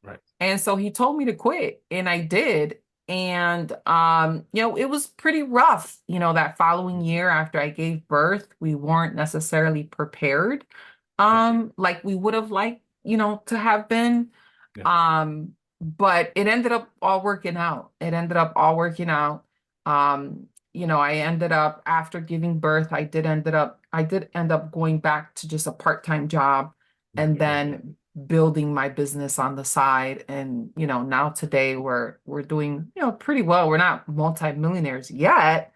Speaker 3: Right.
Speaker 1: And so he told me to quit, and I did. And it was pretty rough. That following year after I gave birth, we weren't necessarily prepared
Speaker 3: Yeah.
Speaker 1: like we would have liked, to have been.
Speaker 3: Yeah.
Speaker 1: But it ended up all working out. It ended up all working out. I ended up after giving birth, I did end up going back to just a part-time job and
Speaker 3: Mhm.
Speaker 1: then building my business on the side. And now today we're doing, pretty well. We're not multimillionaires yet,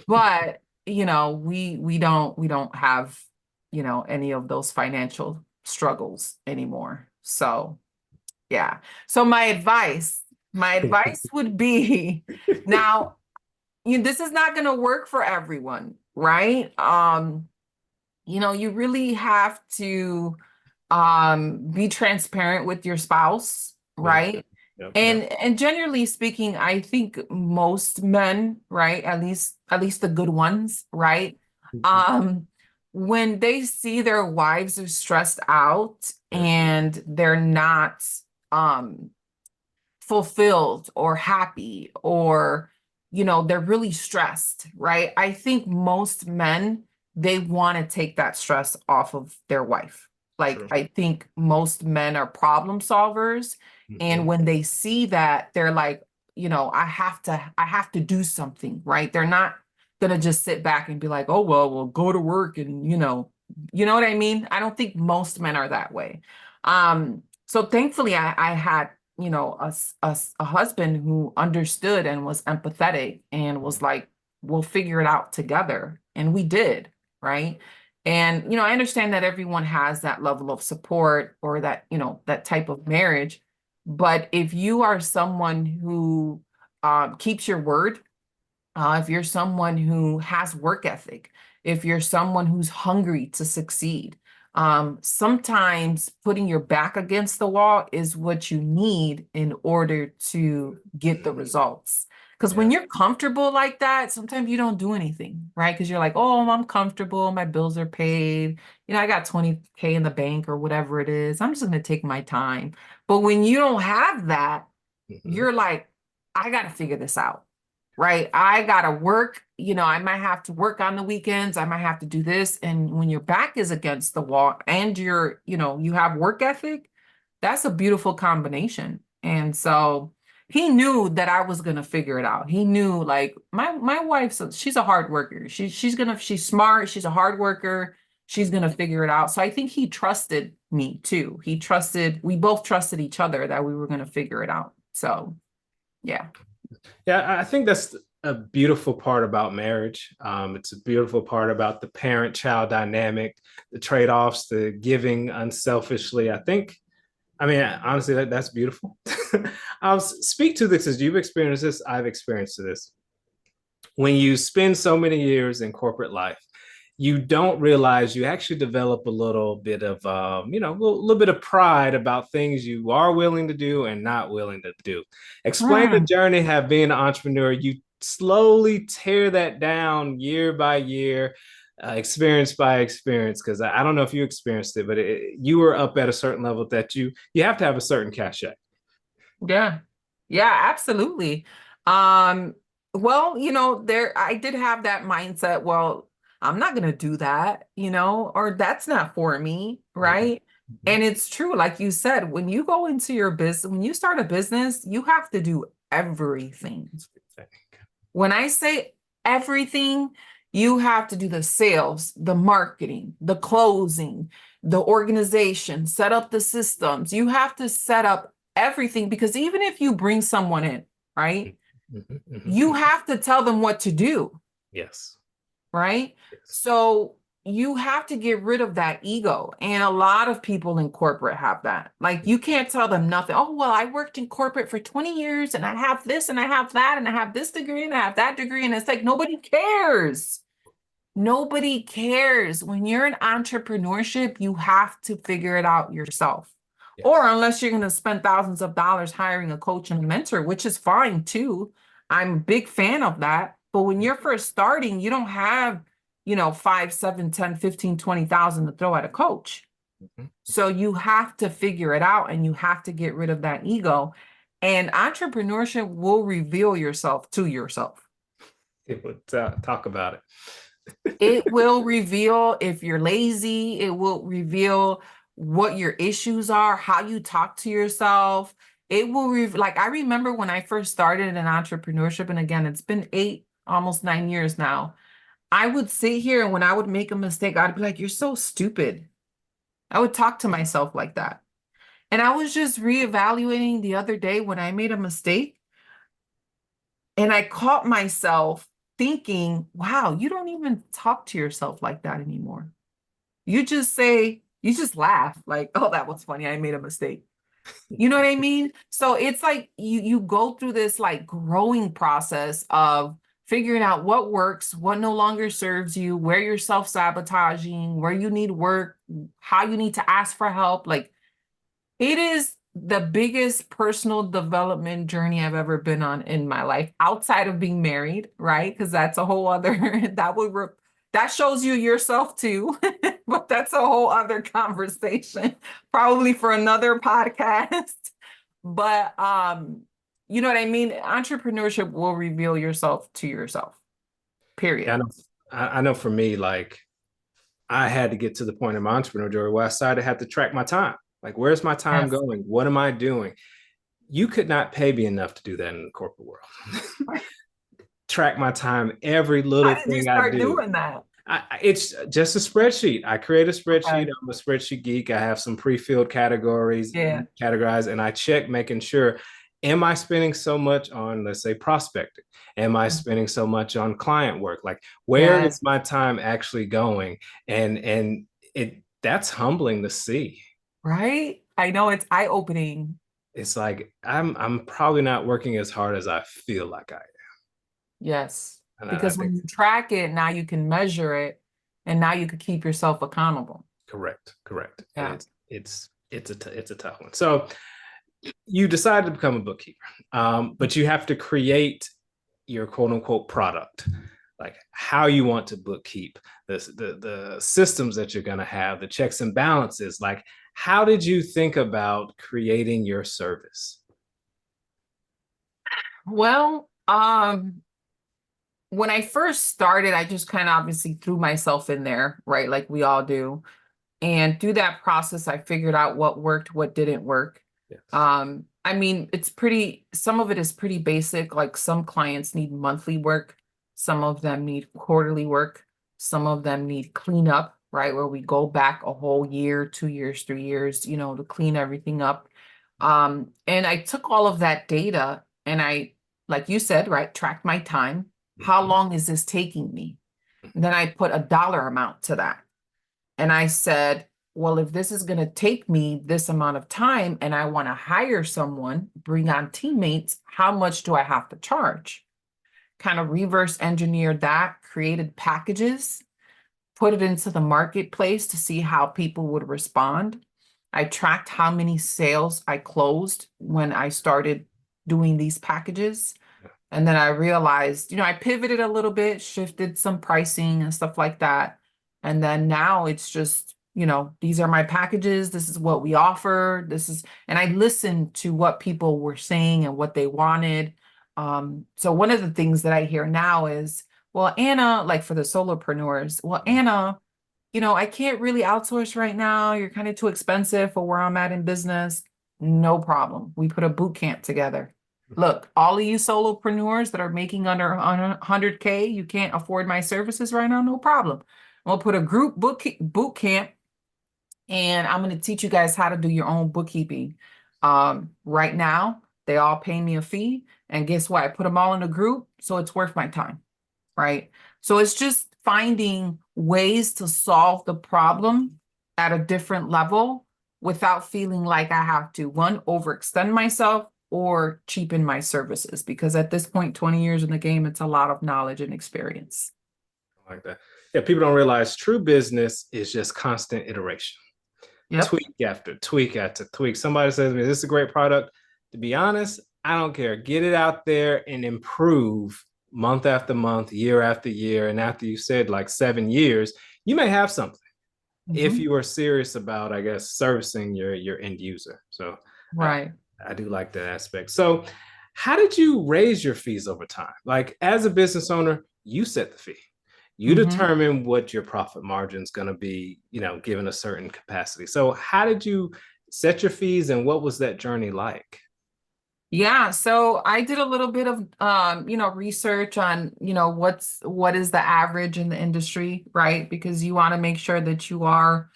Speaker 1: but we don't have, any of those financial struggles anymore. So yeah. So my advice would be now, this is not going to work for everyone, right? You really have to be transparent with your spouse,
Speaker 3: Yeah.
Speaker 1: right?
Speaker 3: Yep. Yep.
Speaker 1: And generally speaking, I think most men, right, at least the good ones, right?
Speaker 3: Mhm.
Speaker 1: Um, when they see their wives are stressed out
Speaker 3: Yeah.
Speaker 1: and they're not um fulfilled or happy, or they're really stressed, right? I think most men, they want to take that stress off of their wife. Like,
Speaker 3: True.
Speaker 1: I think most men are problem solvers, and
Speaker 3: Mhm.
Speaker 1: when they see that, they're like, I have to do something, right? They're not gonna just sit back and be like, "Oh, well, we'll go to work," and you know what I mean? I don't think most men are that way. So thankfully I had, a husband who understood and was empathetic and was like, "We'll figure it out together." And we did, right? And I understand that everyone has that level of support or that, that type of marriage. But if you are someone who keeps your word, if you're someone who has work ethic, if you're someone who's hungry to succeed, sometimes putting your back against the wall is what you need in order to get the
Speaker 3: Mhm.
Speaker 1: results. Because when
Speaker 3: Yeah.
Speaker 1: you're comfortable like that, sometimes you don't do anything, right? Because you're like, "Oh, I'm comfortable, my bills are paid, I got 20K in the bank or whatever it is. I'm just going to take my time." But when you don't have that,
Speaker 3: Mhm.
Speaker 1: you're like, "I got to figure this out." Right? I gotta work, I might have to work on the weekends, I might have to do this. And when your back is against the wall and you have work ethic, That's a beautiful combination. And so he knew that I was gonna figure it out. He knew, like, my wife's she's a hard worker. She's smart, she's a hard worker, she's gonna figure it out. So I think he trusted me too. We both trusted each other that we were gonna figure it out. So yeah.
Speaker 3: Yeah, I think that's a beautiful part about marriage. It's a beautiful part about the parent-child dynamic, the trade-offs, the giving unselfishly. I mean, honestly, that's beautiful. I'll speak to this as you've experienced this. I've experienced this. When you spend so many years in corporate life, you don't realize you actually develop a little bit of, little bit of pride about things you are willing to do and not willing to do. Explain the
Speaker 1: Mm,
Speaker 3: journey have been an entrepreneur. You slowly tear that down year by year, experience by experience. Because I don't know if you experienced it, but you were up at a certain level that you have to have a certain cachet.
Speaker 1: yeah. Yeah, absolutely. Um, well, there I did have that mindset, well, I'm not gonna do that, or that's not for me,
Speaker 3: Mhm.
Speaker 1: right? And it's true, like you said, when you go into your business, when you start a business, you have to do everything. When I say everything, you have to do the sales, the marketing, the closing, the organization, set up the systems. You have to set up everything because even if you bring someone in, right,
Speaker 3: Mhm, mhm,
Speaker 1: you
Speaker 3: mhm.
Speaker 1: have to tell them what to do,
Speaker 3: Yes.
Speaker 1: right?
Speaker 3: Yes.
Speaker 1: So you have to get rid of that ego. And a lot of people in corporate have that. Like you can't tell them nothing. Oh, well, I worked in corporate for 20 years and I have this and I have that and I have this degree and I have that degree. And it's like nobody cares. Nobody cares. When you're in entrepreneurship, you have to figure it out yourself. Or
Speaker 3: Yes.
Speaker 1: unless you're going to spend thousands of dollars hiring a coach and a mentor, which is fine too. I'm a big fan of that. But when you're first starting, you don't have, 5, 7, 10, 15, 20,000 to throw at a coach.
Speaker 3: Mhm.
Speaker 1: So you have to figure it out and you have to get rid of that ego. And entrepreneurship will reveal yourself to yourself.
Speaker 3: It would talk about it.
Speaker 1: It will reveal if you're lazy. It will reveal what your issues are, how you talk to yourself. It will like I remember when I first started in entrepreneurship, and again, it's been 8, almost 9 years now. I would sit here and when I would make a mistake, I'd be like, "You're so stupid." I would talk to myself like that. And I was just reevaluating the other day when I made a mistake, and I caught myself thinking, "Wow, you don't even talk to yourself like that anymore." You just laugh like, oh, that was funny. I made a mistake. You know what I mean? So it's like you go through this like growing process of figuring out what works, what no longer serves you, where you're self-sabotaging, where you need work, how you need to ask for help. Like it is the biggest personal development journey I've ever been on in my life, outside of being married, right? Because that's a whole other that shows you yourself too, but that's a whole other conversation, probably for another podcast. But you know what I mean? Entrepreneurship will reveal yourself to yourself.
Speaker 3: Yeah, I
Speaker 1: Period.
Speaker 3: know. I know for me, like I had to get to the point in my entrepreneur journey where I started to have to track my time. Like, where's my time
Speaker 1: Yes.
Speaker 3: going? What am I doing? You could not pay me enough to do that in the corporate world. Track my time, every
Speaker 1: How
Speaker 3: little
Speaker 1: did you
Speaker 3: thing I
Speaker 1: start
Speaker 3: do.
Speaker 1: doing that?
Speaker 3: It's just a spreadsheet. I create a spreadsheet.
Speaker 1: Okay.
Speaker 3: I'm a spreadsheet geek. I have some pre-filled categories,
Speaker 1: Yeah.
Speaker 3: categorized, and I check making sure, am I spending so much on, let's say, prospecting? Am I spending so much on client work? Like, where
Speaker 1: Yes.
Speaker 3: is my time actually going? And it that's humbling to see.
Speaker 1: Right? I know it's eye-opening.
Speaker 3: It's like I'm probably not working as hard as I feel like I
Speaker 1: Yes.
Speaker 3: am. And I
Speaker 1: Because
Speaker 3: think
Speaker 1: when you track it, now you can measure it and now you can keep yourself accountable.
Speaker 3: correct, correct. And
Speaker 1: Yeah.
Speaker 3: it's a tough one. So you decided to become a bookkeeper, but you have to create your quote unquote product, like how you want to bookkeep, the systems that you're going to have, the checks and balances. Like, how did you think about creating your service?
Speaker 1: Well, when I first started, I just kind of obviously threw myself in there, right? Like we all do. And through that process, I figured out what worked, what didn't work.
Speaker 3: Yes.
Speaker 1: I mean, some of it is pretty basic. Like some clients need monthly work, some of them need quarterly work, some of them need cleanup, right? Where we go back a whole year, 2 years, 3 years, to clean everything up. And I took all of that data and I, like you said, right, tracked my time. How
Speaker 3: Mhm.
Speaker 1: long is this taking me? Then I put a dollar amount to that. And I said, well, if this is going to take me this amount of time and I want to hire someone, bring on teammates, how much do I have to charge? Kind of reverse engineered that, created packages, put it into the marketplace to see how people would respond. I tracked how many sales I closed when I started doing these packages. And then I realized, I pivoted a little bit, shifted some pricing and stuff like that. And then now it's just, these are my packages. This is what we offer. And I listened to what people were saying and what they wanted. So one of the things that I hear now is, well, Anna, like for the solopreneurs, well, Anna, I can't really outsource right now. You're kind of too expensive for where I'm at in business. No problem. We put a boot camp together. Look, all of you solopreneurs that are making under 100K, you can't afford my services right now, no problem. We'll put a group boot camp and I'm going to teach you guys how to do your own bookkeeping. Right now, they all pay me a fee. And guess what? I put them all in a group, so it's worth my time, right? So it's just finding ways to solve the problem at a different level without feeling like I have to, one, overextend myself or cheapen my services. Because at this point, 20 years in the game, it's a lot of knowledge and experience.
Speaker 3: Like that. Yeah, people don't realize true business is just constant iteration.
Speaker 1: Yep.
Speaker 3: Tweak after tweak after tweak. Somebody says to me, this is a great product. To be honest, I don't care. Get it out there and improve month after month, year after year. And after you said like 7 years, you may have something if
Speaker 1: Mhm.
Speaker 3: you are serious about, I guess, servicing your end user. So
Speaker 1: Right.
Speaker 3: I do like that aspect. So how did you raise your fees over time? Like as a business owner, you set the fee. You
Speaker 1: Mhm.
Speaker 3: determine what your profit margin is going to be, given a certain capacity. So how did you set your fees and what was that journey like?
Speaker 1: Yeah, so I did a little bit of research on, what is the average in the industry, right? Because you want to make sure that you are,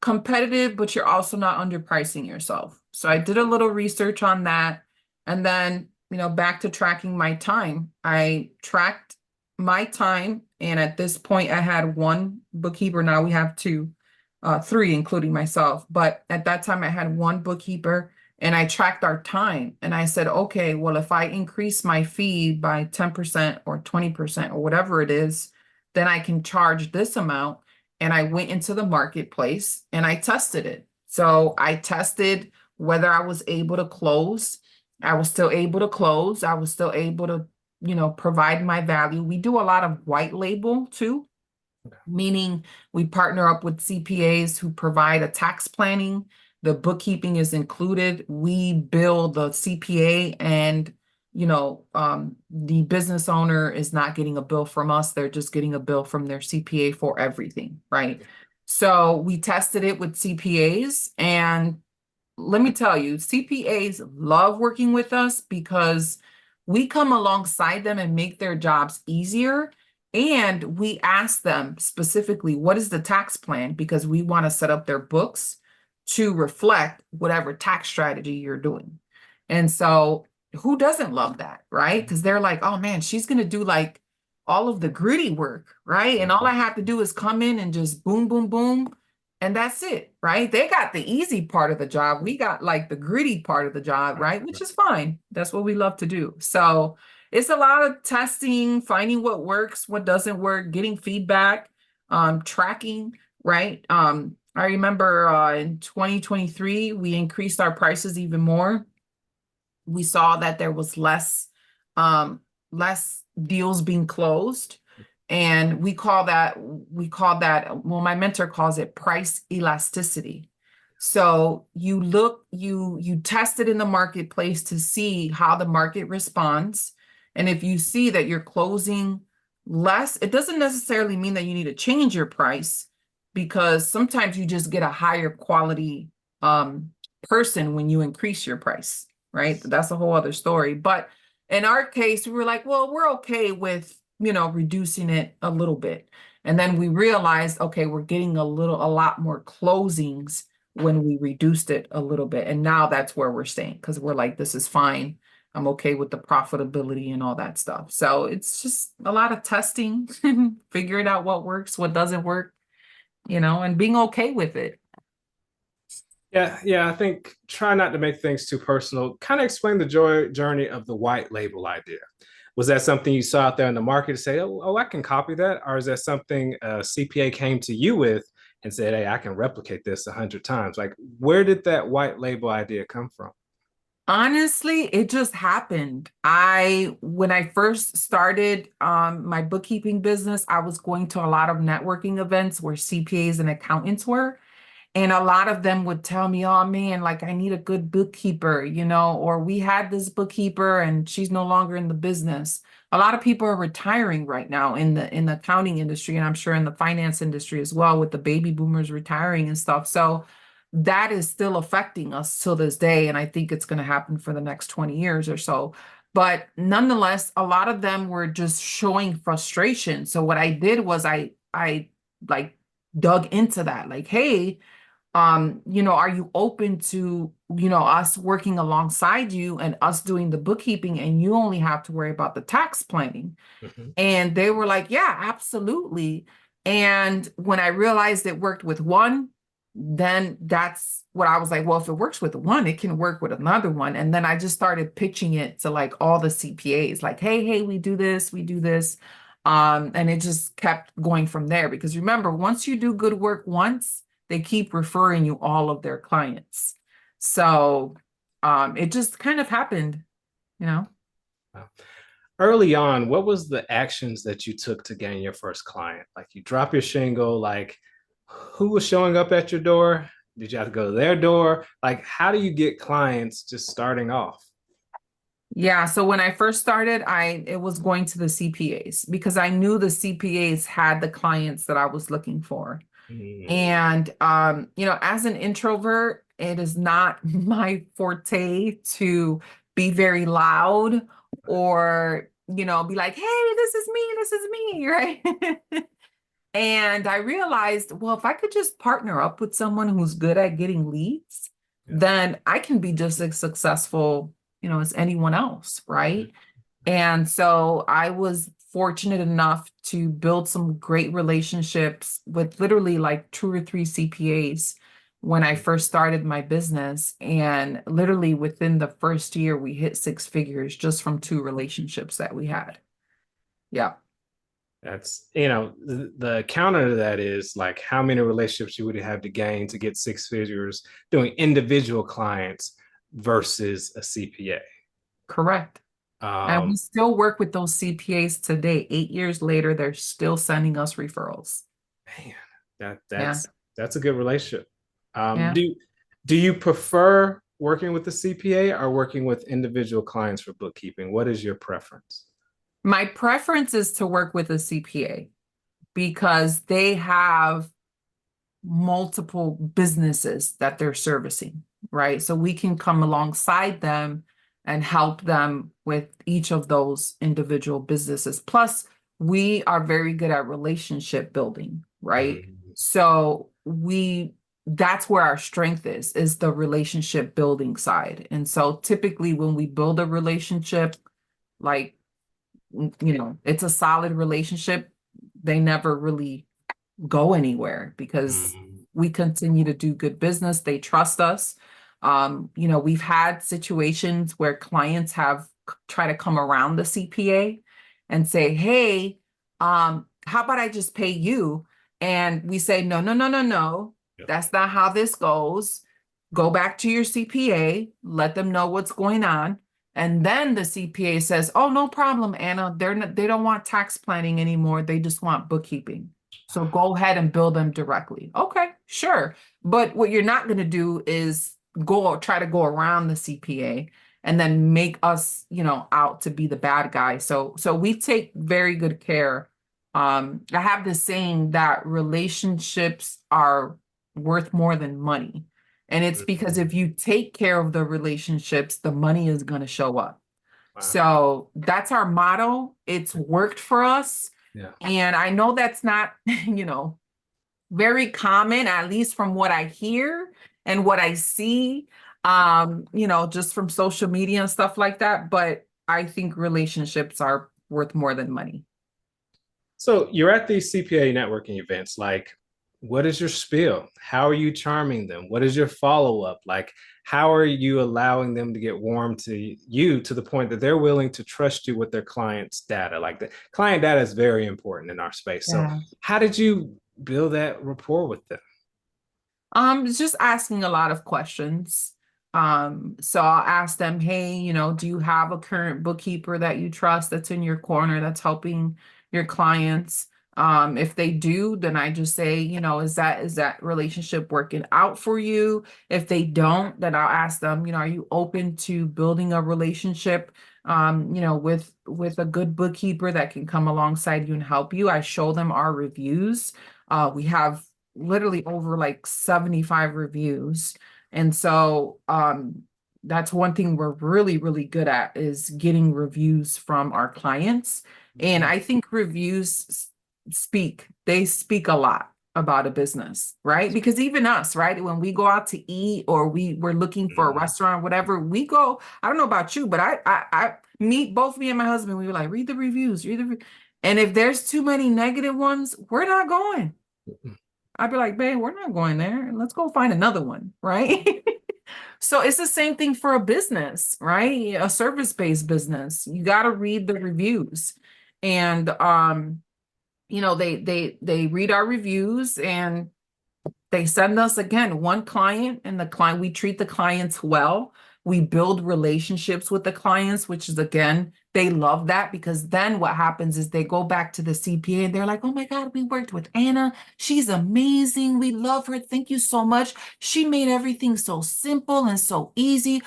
Speaker 1: competitive, but you're also not underpricing yourself. So I did a little research on that. And then, back to tracking my time. I tracked my time, and at this point I had one bookkeeper. Now we have two, three, including myself. But at that time I had one bookkeeper and I tracked our time and I said, okay, well, if I increase my fee by 10% or 20% or whatever it is, then I can charge this amount. And I went into the marketplace and I tested it. So I tested whether I was able to close. I was still able to close. I was still able to, provide my value. We do a lot of white label too, meaning we partner up with CPAs who provide a tax planning. The bookkeeping is included. We bill the CPA and the business owner is not getting a bill from us. They're just getting a bill from their CPA for everything, right? So we tested it with CPAs and let me tell you, CPAs love working with us because we come alongside them and make their jobs easier. And we ask them specifically, what is the tax plan? Because we want to set up their books to reflect whatever tax strategy you're doing. And so who doesn't love that, right? Because they're like, oh man, she's going to do like all of the gritty work, right? And all I have to do is come in and just boom, boom, boom and that's it, right? They got the easy part of the job. We got like the gritty part of the job, right? Which is fine. That's what we love to do. So it's a lot of testing, finding what works, what doesn't work, getting feedback, tracking, right? I remember in 2023, we increased our prices even more. We saw that there was um, less deals being closed. And well, my mentor calls it price elasticity. So you test it in the marketplace to see how the market responds. And if you see that you're closing less, it doesn't necessarily mean that you need to change your price because sometimes you just get a higher quality um, person when you increase your price, right? That's a whole other story. But in our case, we were like, well, we're okay with, reducing it a little bit. And then we realized, okay, we're getting a lot more closings when we reduced it a little bit. And now that's where we're staying because we're like, this is fine. I'm okay with the profitability and all that stuff. So it's just a lot of testing, figuring out what works, what doesn't work, and being okay with it.
Speaker 3: Yeah. I think try not to make things too personal. Kind of explain the journey of the white label idea. Was that something you saw out there in the market to say, oh, I can copy that? Or is that something a CPA came to you with and said, hey, I can replicate this 100 times? Like, where did that white label idea come from?
Speaker 1: Honestly, it just happened. When I first started my bookkeeping business, I was going to a lot of networking events where CPAs and accountants were. And a lot of them would tell me, oh man, like I need a good bookkeeper, or we had this bookkeeper and she's no longer in the business. A lot of people are retiring right now in the accounting industry, and I'm sure in the finance industry as well, with the baby boomers retiring and stuff. So that is still affecting us till this day. And I think it's going to happen for the next 20 years or so. But nonetheless, a lot of them were just showing frustration. So what I did was I like dug into that, like, hey, are you open to, us working alongside you and us doing the bookkeeping, and you only have to worry about the tax planning?
Speaker 3: Mhm.
Speaker 1: And they were like, yeah, absolutely. And when I realized it worked with one, then that's what I was like, well, if it works with one, it can work with another one. And then I just started pitching it to like all the CPAs, like, hey, we do this, we do this. And it just kept going from there. Because remember, once you do good work once, they keep referring you all of their clients. So it just kind of happened, you know.
Speaker 3: Wow. Early on, what was the actions that you took to gain your first client? Like you drop your shingle, like who was showing up at your door? Did you have to go to their door? Like, how do you get clients just starting off?
Speaker 1: Yeah, so when I first started, it was going to the CPAs because I knew the CPAs had the clients that I was looking for.
Speaker 3: Mm,
Speaker 1: And as an introvert, it is not my forte to be very loud or, be like, hey, this is me, right? And I realized, well, if I could just partner up with someone who's good at getting leads,
Speaker 3: yeah.
Speaker 1: then I can be just as successful, as anyone else,
Speaker 3: Mhm.
Speaker 1: right? And so I was fortunate enough to build some great relationships with literally like two or three CPAs when I first started my business. And literally within the first year, we hit six figures just from two relationships that we had. Yeah.
Speaker 3: That's, the counter to that is like how many relationships you would have to gain to get six figures doing individual clients versus a CPA.
Speaker 1: Correct. And we
Speaker 3: Um,
Speaker 1: still work with those CPAs today. 8 years later, they're still sending us referrals.
Speaker 3: Man, that
Speaker 1: Yeah.
Speaker 3: that's a good relationship.
Speaker 1: Yeah.
Speaker 3: Do you prefer working with the CPA or working with individual clients for bookkeeping? What is your preference?
Speaker 1: My preference is to work with a CPA because they have multiple businesses that they're servicing, right? So we can come alongside them and help them with each of those individual businesses. Plus, we are very good at relationship building, right?
Speaker 3: Mhm.
Speaker 1: So that's where our strength is the relationship building side. And so typically when we build a relationship, like, it's a solid relationship, they never really go anywhere because
Speaker 3: Mhm.
Speaker 1: we continue to do good business. They trust us. We've had situations where clients have try to come around the CPA and say, hey, how about I just pay you? And we say, no, no, no, no, no.
Speaker 3: Yep.
Speaker 1: That's not how this goes. Go back to your CPA, let them know what's going on. And then the CPA says, oh, no problem, Anna. They don't want tax planning anymore. They just want bookkeeping. So go ahead and bill them directly. Okay, sure. But what you're not going to do is try to go around the CPA and then make us, out to be the bad guy. So we take very good care I have this saying that relationships are worth more than money. And it's because if you take care of the relationships, the money is going to show up.
Speaker 3: Wow.
Speaker 1: So that's our motto. It's worked for us.
Speaker 3: Yeah.
Speaker 1: And I know that's not, you know, very common, at least from what I hear and what I see, you know, just from social media and stuff like that. But I think relationships are worth more than money.
Speaker 3: So you're at these CPA networking events. Like, what is your spiel? How are you charming them? What is your follow up? Like, how are you allowing them to get warm to you to the point that they're willing to trust you with their clients' data? Like, the client data is very important in our space. So,
Speaker 1: Yeah.
Speaker 3: how did you build that rapport with them?
Speaker 1: It's just asking a lot of questions. So I'll ask them, hey, you know, do you have a current bookkeeper that you trust that's in your corner that's helping your clients? If they do, then I just say, you know, is that relationship working out for you? If they don't, then I'll ask them, you know, are you open to building a relationship, you know, with a good bookkeeper that can come alongside you and help you? I show them our reviews. We have literally over like 75 reviews. And so that's one thing we're really, really good at is getting reviews from our clients. And I think reviews they speak a lot about a business, right? Because even us, right? When we go out to eat or we're looking for a restaurant, whatever, we go, I don't know about you, but I meet both me and my husband, we were like, read the reviews, and if there's too many negative ones, we're not going. I'd be like, babe, we're not going there. Let's go find another one, right? So it's the same thing for a business, right? A service-based business. You got to read the reviews. And you know, they read our reviews and they send us again one client, and the client, we treat the clients well. We build relationships with the clients, which is again, they love that because then what happens is they go back to the CPA and they're like, oh my God, we worked with Anna. She's amazing. We love her. Thank you so much. She made everything so simple and so easy.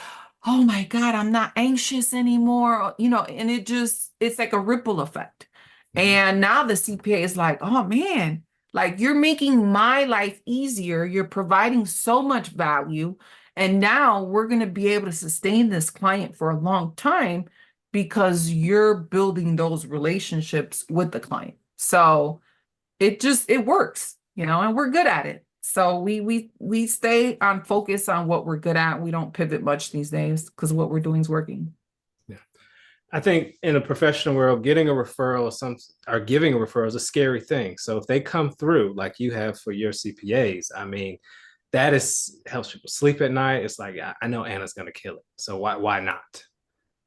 Speaker 1: Oh my God, I'm not anxious anymore. You know, and it's like a ripple effect. And now the CPA is like, oh man, like you're making my life easier. You're providing so much value. And now we're going to be able to sustain this client for a long time because you're building those relationships with the client. So it works, you know, and we're good at it. So we stay on focus on what we're good at. We don't pivot much these days because what we're doing is working.
Speaker 3: Yeah. I think in the professional world, getting a referral or giving a referral is a scary thing. So if they come through like you have for your CPAs, I mean, that is helps people sleep at night. It's like I know Anna's going to kill it, so why not?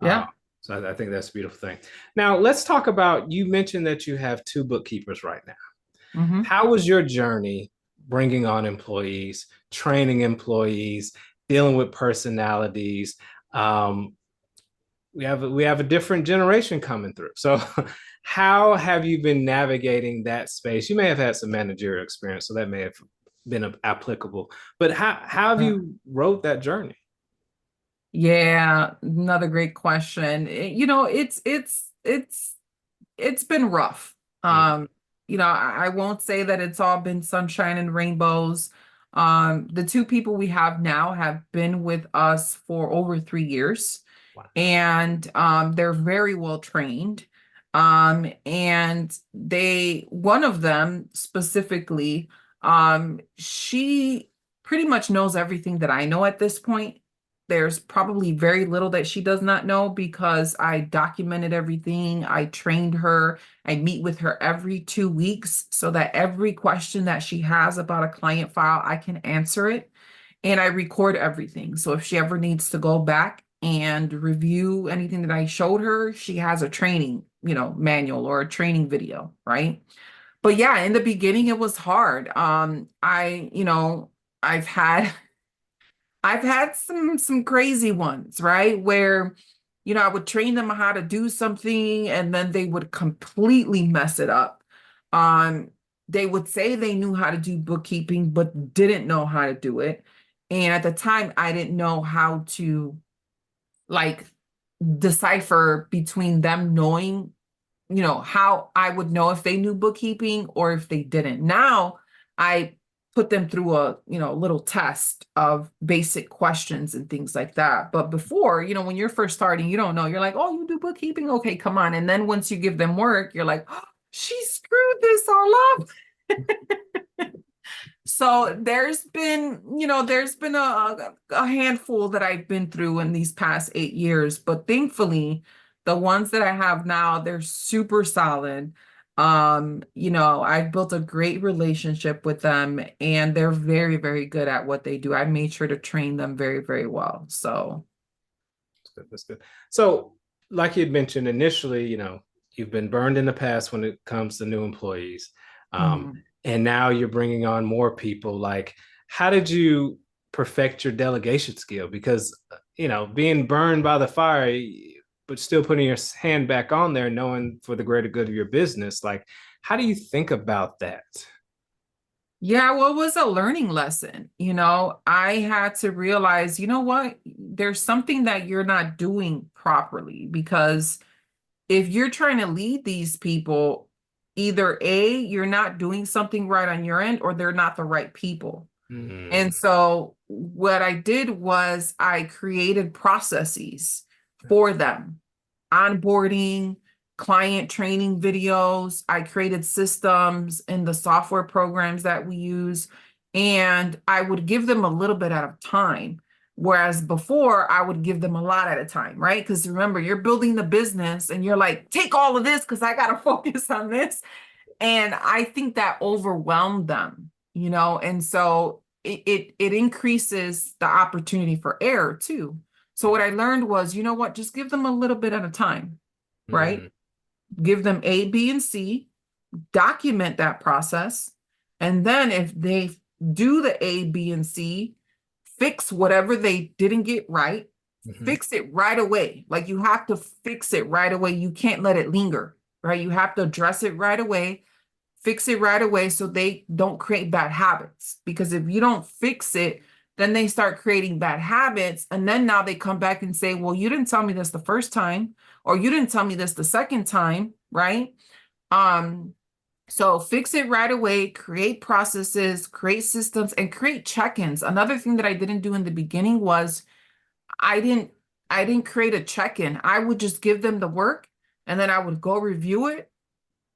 Speaker 3: Uh,
Speaker 1: Yeah.
Speaker 3: so I think that's a beautiful thing. Now let's talk about. You mentioned that you have two bookkeepers right now.
Speaker 1: Mm-hmm.
Speaker 3: How was your journey bringing on employees, training employees, dealing with personalities? Um, we have a different generation coming through. So how have you been navigating that space? You may have had some managerial experience, so that may have been applicable. But how have you wrote that journey?
Speaker 1: Yeah, another great question. You know, it's been rough.
Speaker 3: Mm.
Speaker 1: You know, I won't say that it's all been sunshine and rainbows. The two people we have now have been with us for over 3 years,
Speaker 3: Wow.
Speaker 1: and they're very well trained. And one of them specifically, she pretty much knows everything that I know at this point. There's probably very little that she does not know because I documented everything. I trained her. I meet with her every 2 weeks so that every question that she has about a client file, I can answer it. And I record everything. So if she ever needs to go back and review anything that I showed her, she has a training, you know, manual or a training video, right? But yeah, in the beginning it was hard. You know, I've had I've had some crazy ones, right? Where, you know, I would train them on how to do something and then they would completely mess it up. Um, they would say they knew how to do bookkeeping, but didn't know how to do it. And at the time, I didn't know how to like decipher between them knowing how I would know if they knew bookkeeping or if they didn't. Now I put them through a, little test of basic questions and things like that. But before, when you're first starting, you don't know. You're like, oh, you do bookkeeping? Okay, come on. And then once you give them work, you're like, oh, she screwed this all up. So there's been a handful that I've been through in these past 8 years, but thankfully, the ones that I have now, they're super solid. I've built a great relationship with them, and they're very, very good at what they do. I made sure to train them very, very well. So,
Speaker 3: That's good. So, like you'd mentioned initially, you've been burned in the past when it comes to new employees. Um,
Speaker 1: mhm.
Speaker 3: and now you're bringing on more people. Like, how did you perfect your delegation skill? Because, being burned by the fire, but still putting your hand back on there, knowing for the greater good of your business, like, how do you think about that?
Speaker 1: Yeah, well, it was a learning lesson. I had to realize, you know what? There's something that you're not doing properly, because if you're trying to lead these people, either A, you're not doing something right on your end, or they're not the right people.
Speaker 3: Mm,
Speaker 1: And so what I did was I created processes for them, onboarding, client training videos. I created systems in the software programs that we use, and I would give them a little bit at a time. Whereas before, I would give them a lot at a time, right? Because remember, you're building the business and you're like, take all of this because I got to focus on this. And I think that overwhelmed them, and so it increases the opportunity for error too. So what I learned was, you know what, just give them a little bit at a time, right?
Speaker 3: mm,
Speaker 1: Give them A, B, and C, document that process. And then if they do the A, B, and C, fix whatever they didn't get right,
Speaker 3: mhm,
Speaker 1: fix it right away. Like, you have to fix it right away. You can't let it linger, right? You have to address it right away, fix it right away so they don't create bad habits. Because if you don't fix it, then they start creating bad habits. And then now they come back and say, well, you didn't tell me this the first time, or you didn't tell me this the second time, right? Um, so fix it right away, create processes, create systems, and create check-ins. Another thing that I didn't do in the beginning was I didn't I didn't create a check-in. I would just give them the work, and then I would go review it,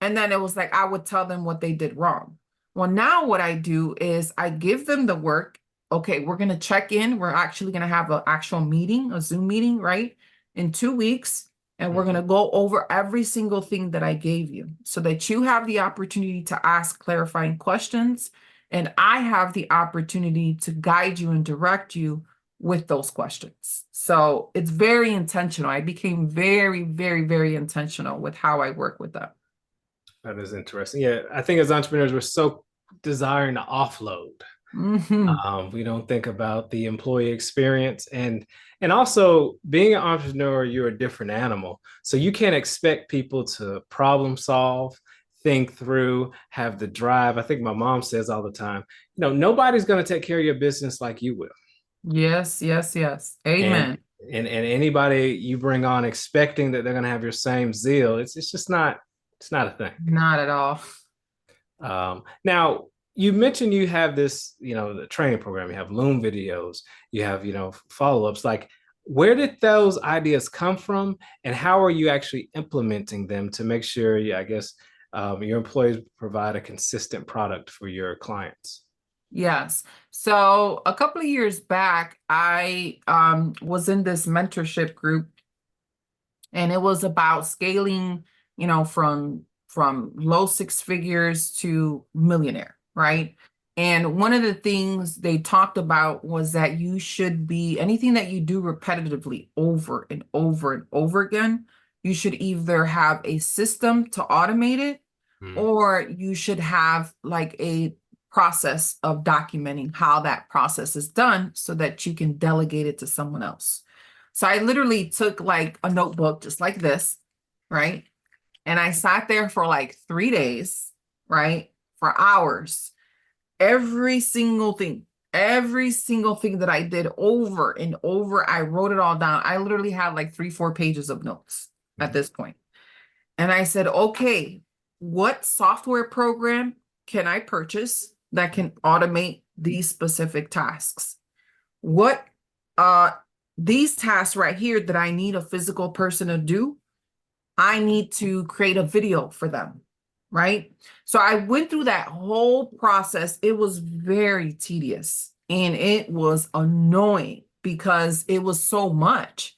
Speaker 1: and then it was like I would tell them what they did wrong. Well, now what I do is I give them the work. Okay, we're going to check in. We're actually going to have an actual meeting, a Zoom meeting, right? In 2 weeks. And we're going
Speaker 3: mhm.
Speaker 1: to go over every single thing that I gave you so that you have the opportunity to ask clarifying questions. And I have the opportunity to guide you and direct you with those questions. So it's very intentional. I became very, very, very intentional with how I work with them.
Speaker 3: That is interesting. Yeah, I think as entrepreneurs, we're so desiring to offload.
Speaker 1: Hmm.
Speaker 3: We don't think about the employee experience, and also being an entrepreneur, you're a different animal. So you can't expect people to problem solve, think through, have the drive. I think my mom says all the time, nobody's going to take care of your business like you will.
Speaker 1: Yes, yes, yes.
Speaker 3: And
Speaker 1: Amen.
Speaker 3: and anybody you bring on expecting that they're going to have your same zeal, it's just not it's not a thing.
Speaker 1: Not at all.
Speaker 3: Now, you mentioned you have this, the training program, you have Loom videos, you have, follow-ups. Like, where did those ideas come from, and how are you actually implementing them to make sure, I guess, your employees provide a consistent product for your clients?
Speaker 1: Yes. So a couple of years back, I was in this mentorship group, and it was about scaling, from low six figures to millionaire, right? And one of the things they talked about was that you should be anything that you do repetitively over and over and over again, you should either have a system to automate it,
Speaker 3: Mm,
Speaker 1: or you should have like a process of documenting how that process is done so that you can delegate it to someone else. So I literally took like a notebook just like this, right? And I sat there for like 3 days, right? For hours. Every single thing that I did over and over, I wrote it all down. I literally had like 3, 4 pages of notes at
Speaker 3: mm,
Speaker 1: this point. And I said, okay, what software program can I purchase that can automate these specific tasks? What uh these tasks right here that I need a physical person to do, I need to create a video for them, right? So I went through that whole process. It was very tedious and it was annoying because it was so much.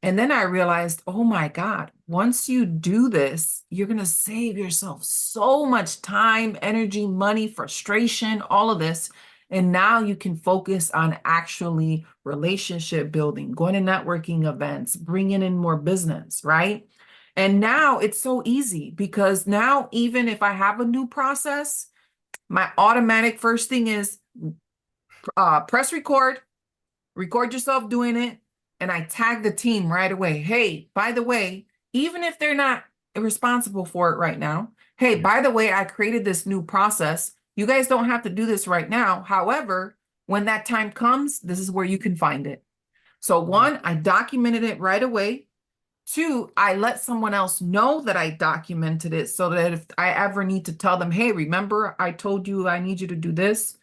Speaker 1: And then I realized, oh my God, once you do this, you're going to save yourself so much time, energy, money, frustration, all of this. And now you can focus on actually relationship building, going to networking events, bringing in more business, right? And now it's so easy because now, even if I have a new process, my automatic first thing is press record, record yourself doing it, and I tag the team right away. Hey, by the way, even if they're not responsible for it right now, hey, by the way, I created this new process. You guys don't have to do this right now. However, when that time comes, this is where you can find it. So one, I documented it right away. Two, I let someone else know that I documented it so that if I ever need to tell them, hey, remember I told you I need you to do this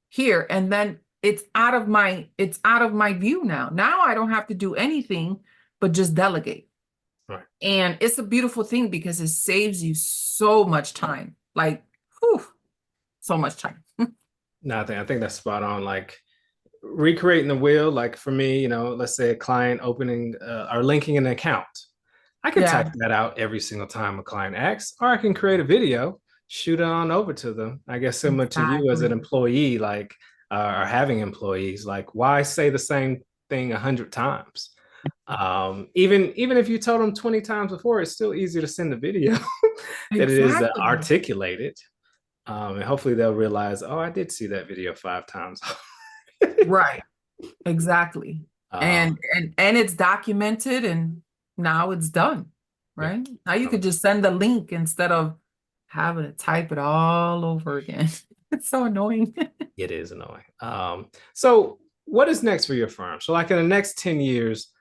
Speaker 1: here, and then it's out of my view now. Now I don't have to do anything but just delegate.
Speaker 3: Right.
Speaker 1: And it's a beautiful thing because it saves you so much time. Like, whew, so much time.
Speaker 3: No, I think that's spot on. Like recreating the wheel, like for me, let's say a client opening or linking an account. I can type
Speaker 1: Yeah,
Speaker 3: that out every single time a client asks, or I can create a video, shoot it on over to them. I guess similar to you as an
Speaker 1: exactly.
Speaker 3: employee, like or having employees, like why say the same thing 100 times? Even if you told them 20 times before, it's still easier to send a video than it is to
Speaker 1: Exactly.
Speaker 3: articulate it. And hopefully they'll realize, oh, I did see that video 5 times.
Speaker 1: Right. Exactly.
Speaker 3: um,
Speaker 1: And it's documented and now it's done,
Speaker 3: yeah,
Speaker 1: right? Now you could
Speaker 3: um,
Speaker 1: just send the link instead of having to type it all over again. It's so annoying.
Speaker 3: it is annoying. So what is next for your firm? So like in the next 10 years,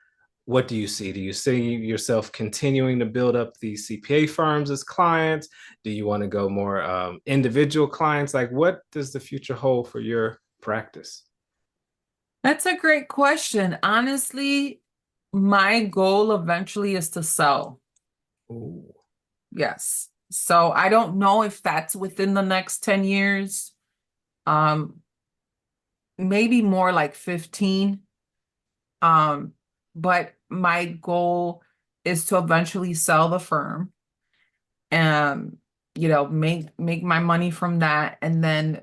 Speaker 3: what do you see? Do you see yourself continuing to build up these CPA firms as clients? Do you want to go more individual clients? Like what does the future hold for your practice?
Speaker 1: That's a great question. Honestly, my goal eventually is to sell.
Speaker 3: Ooh.
Speaker 1: Yes. So I don't know if that's within the next 10 years. Um, maybe more like 15. Um, but my goal is to eventually sell the firm and, make my money from that and then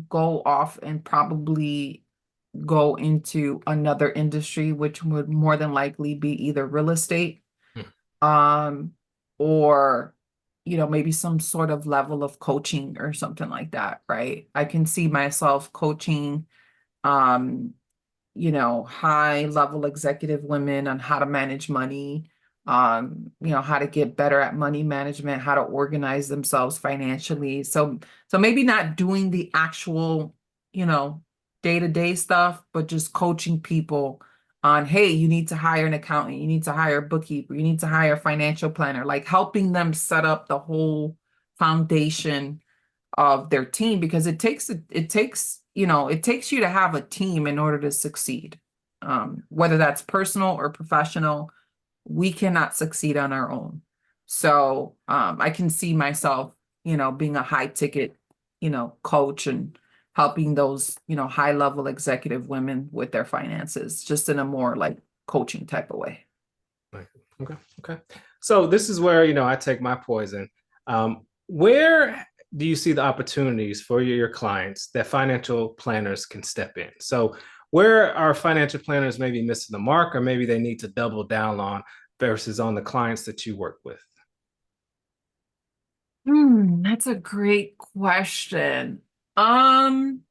Speaker 1: go off and probably go into another industry, which would more than likely be either real estate,
Speaker 3: Hmm.
Speaker 1: um, or, maybe some sort of level of coaching or something like that, right? I can see myself coaching, um, high level executive women on how to manage money, how to get better at money management, how to organize themselves financially. So maybe not doing the actual, you know, day-to-day stuff, but just coaching people on, hey, you need to hire an accountant, you need to hire a bookkeeper, you need to hire a financial planner, like helping them set up the whole foundation of their team because it takes you to have a team in order to succeed. Whether that's personal or professional, we cannot succeed on our own. So I can see myself, being a high ticket, coach and helping those, high level executive women with their finances, just in a more like coaching type of way.
Speaker 3: Right. Okay. Okay. So this is where, I take my poison. Where do you see the opportunities for your clients that financial planners can step in? So where are financial planners maybe missing the mark, or maybe they need to double down on versus on the clients that you work with?
Speaker 1: That's a great question. Um,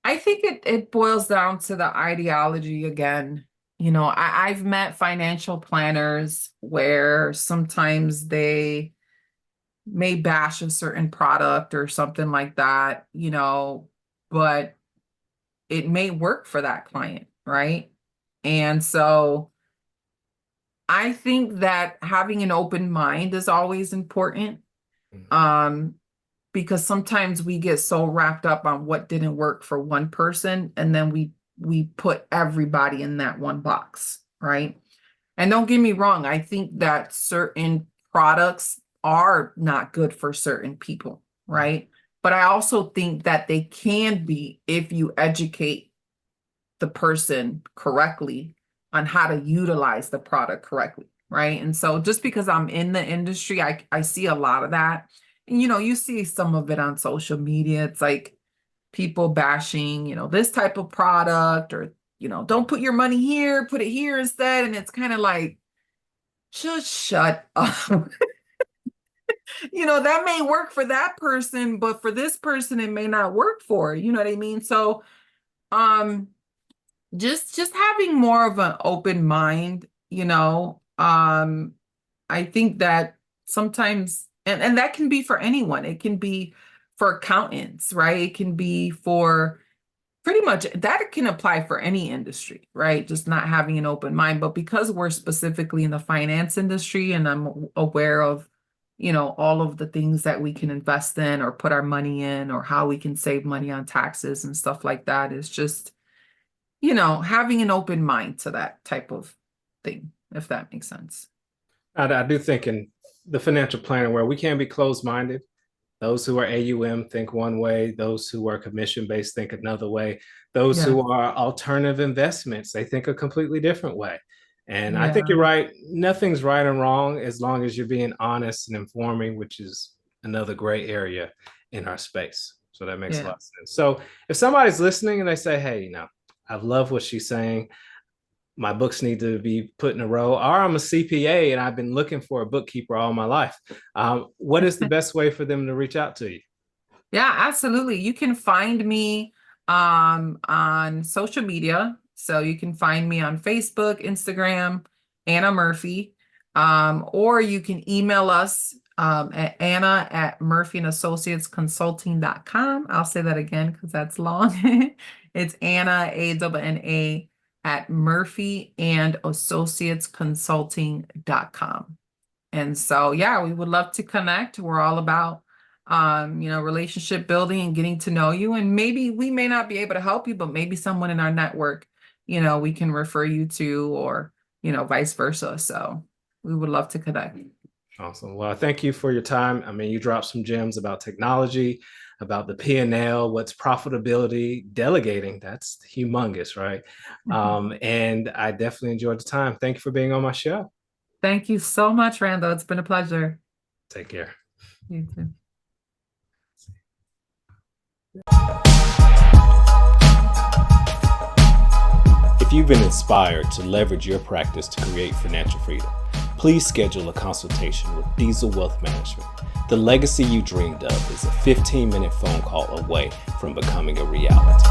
Speaker 1: I think it boils down to the ideology again. I've met financial planners where sometimes they may bash a certain product or something like that, but it may work for that client, right? And so I think that having an open mind is always important. Because sometimes we get so wrapped up on what didn't work for one person, and then we put everybody in that one box, right? And don't get me wrong, I think that certain products are not good for certain people, right? But I also think that they can be if you educate the person correctly on how to utilize the product correctly, right? And so just because I'm in the industry, I see a lot of that. And you see some of it on social media. It's like people bashing, this type of product, or don't put your money here, put it here instead. And it's kind of like, just shut up. That may work for that person, but for this person, it may not work for, you know what I mean? So, just having more of an open mind, I think that sometimes, and that can be for anyone. It can be for accountants, right? It can be for pretty much, that can apply for any industry, right? Just not having an open mind. But because we're specifically in the finance industry, and I'm aware of, all of the things that we can invest in or put our money in, or how we can save money on taxes and stuff like that, is just, having an open mind to that type of thing, if that makes sense.
Speaker 3: I do think in the financial planning where we can be closed-minded. Those who are AUM think one way, those who are commission-based think another way, those
Speaker 1: Yeah.
Speaker 3: who are alternative investments, they think a completely different way. And I think
Speaker 1: Yeah.
Speaker 3: you're right. Nothing's right and wrong as long as you're being honest and informing, which is another gray area in our space. So that makes a
Speaker 1: Yeah.
Speaker 3: lot of sense. So if somebody's listening and they say, hey, I love what she's saying, my books need to be put in a row, or I'm a CPA and I've been looking for a bookkeeper all my life. What is the best way for them to reach out to you?
Speaker 1: Yeah, absolutely. You can find me on social media. So you can find me on Facebook, Instagram, Anna Murphy. Or you can email us at anna@murphyandassociatesconsulting.com. I'll say that again because that's long. It's Anna, ANNA, at murphyandassociatesconsulting.com. And so, yeah, we would love to connect. We're all about, relationship building and getting to know you. And maybe we may not be able to help you, but maybe someone in our network, we can refer you to, or, vice versa. So we would love to connect.
Speaker 3: Awesome. Well, thank you for your time. I mean, you dropped some gems about technology, about the P&L, what's profitability, delegating. That's humongous, right? And I definitely enjoyed the time. Thank you for being on my show.
Speaker 1: Thank you so much, Randall. It's been a pleasure.
Speaker 3: Take care.
Speaker 1: You too.
Speaker 3: If you've been inspired to leverage your practice to create financial freedom, please schedule a consultation with Deasil Wealth Management. The legacy you dreamed of is a 15-minute phone call away from becoming a reality.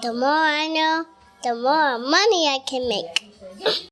Speaker 2: The more I know, the more money I can make.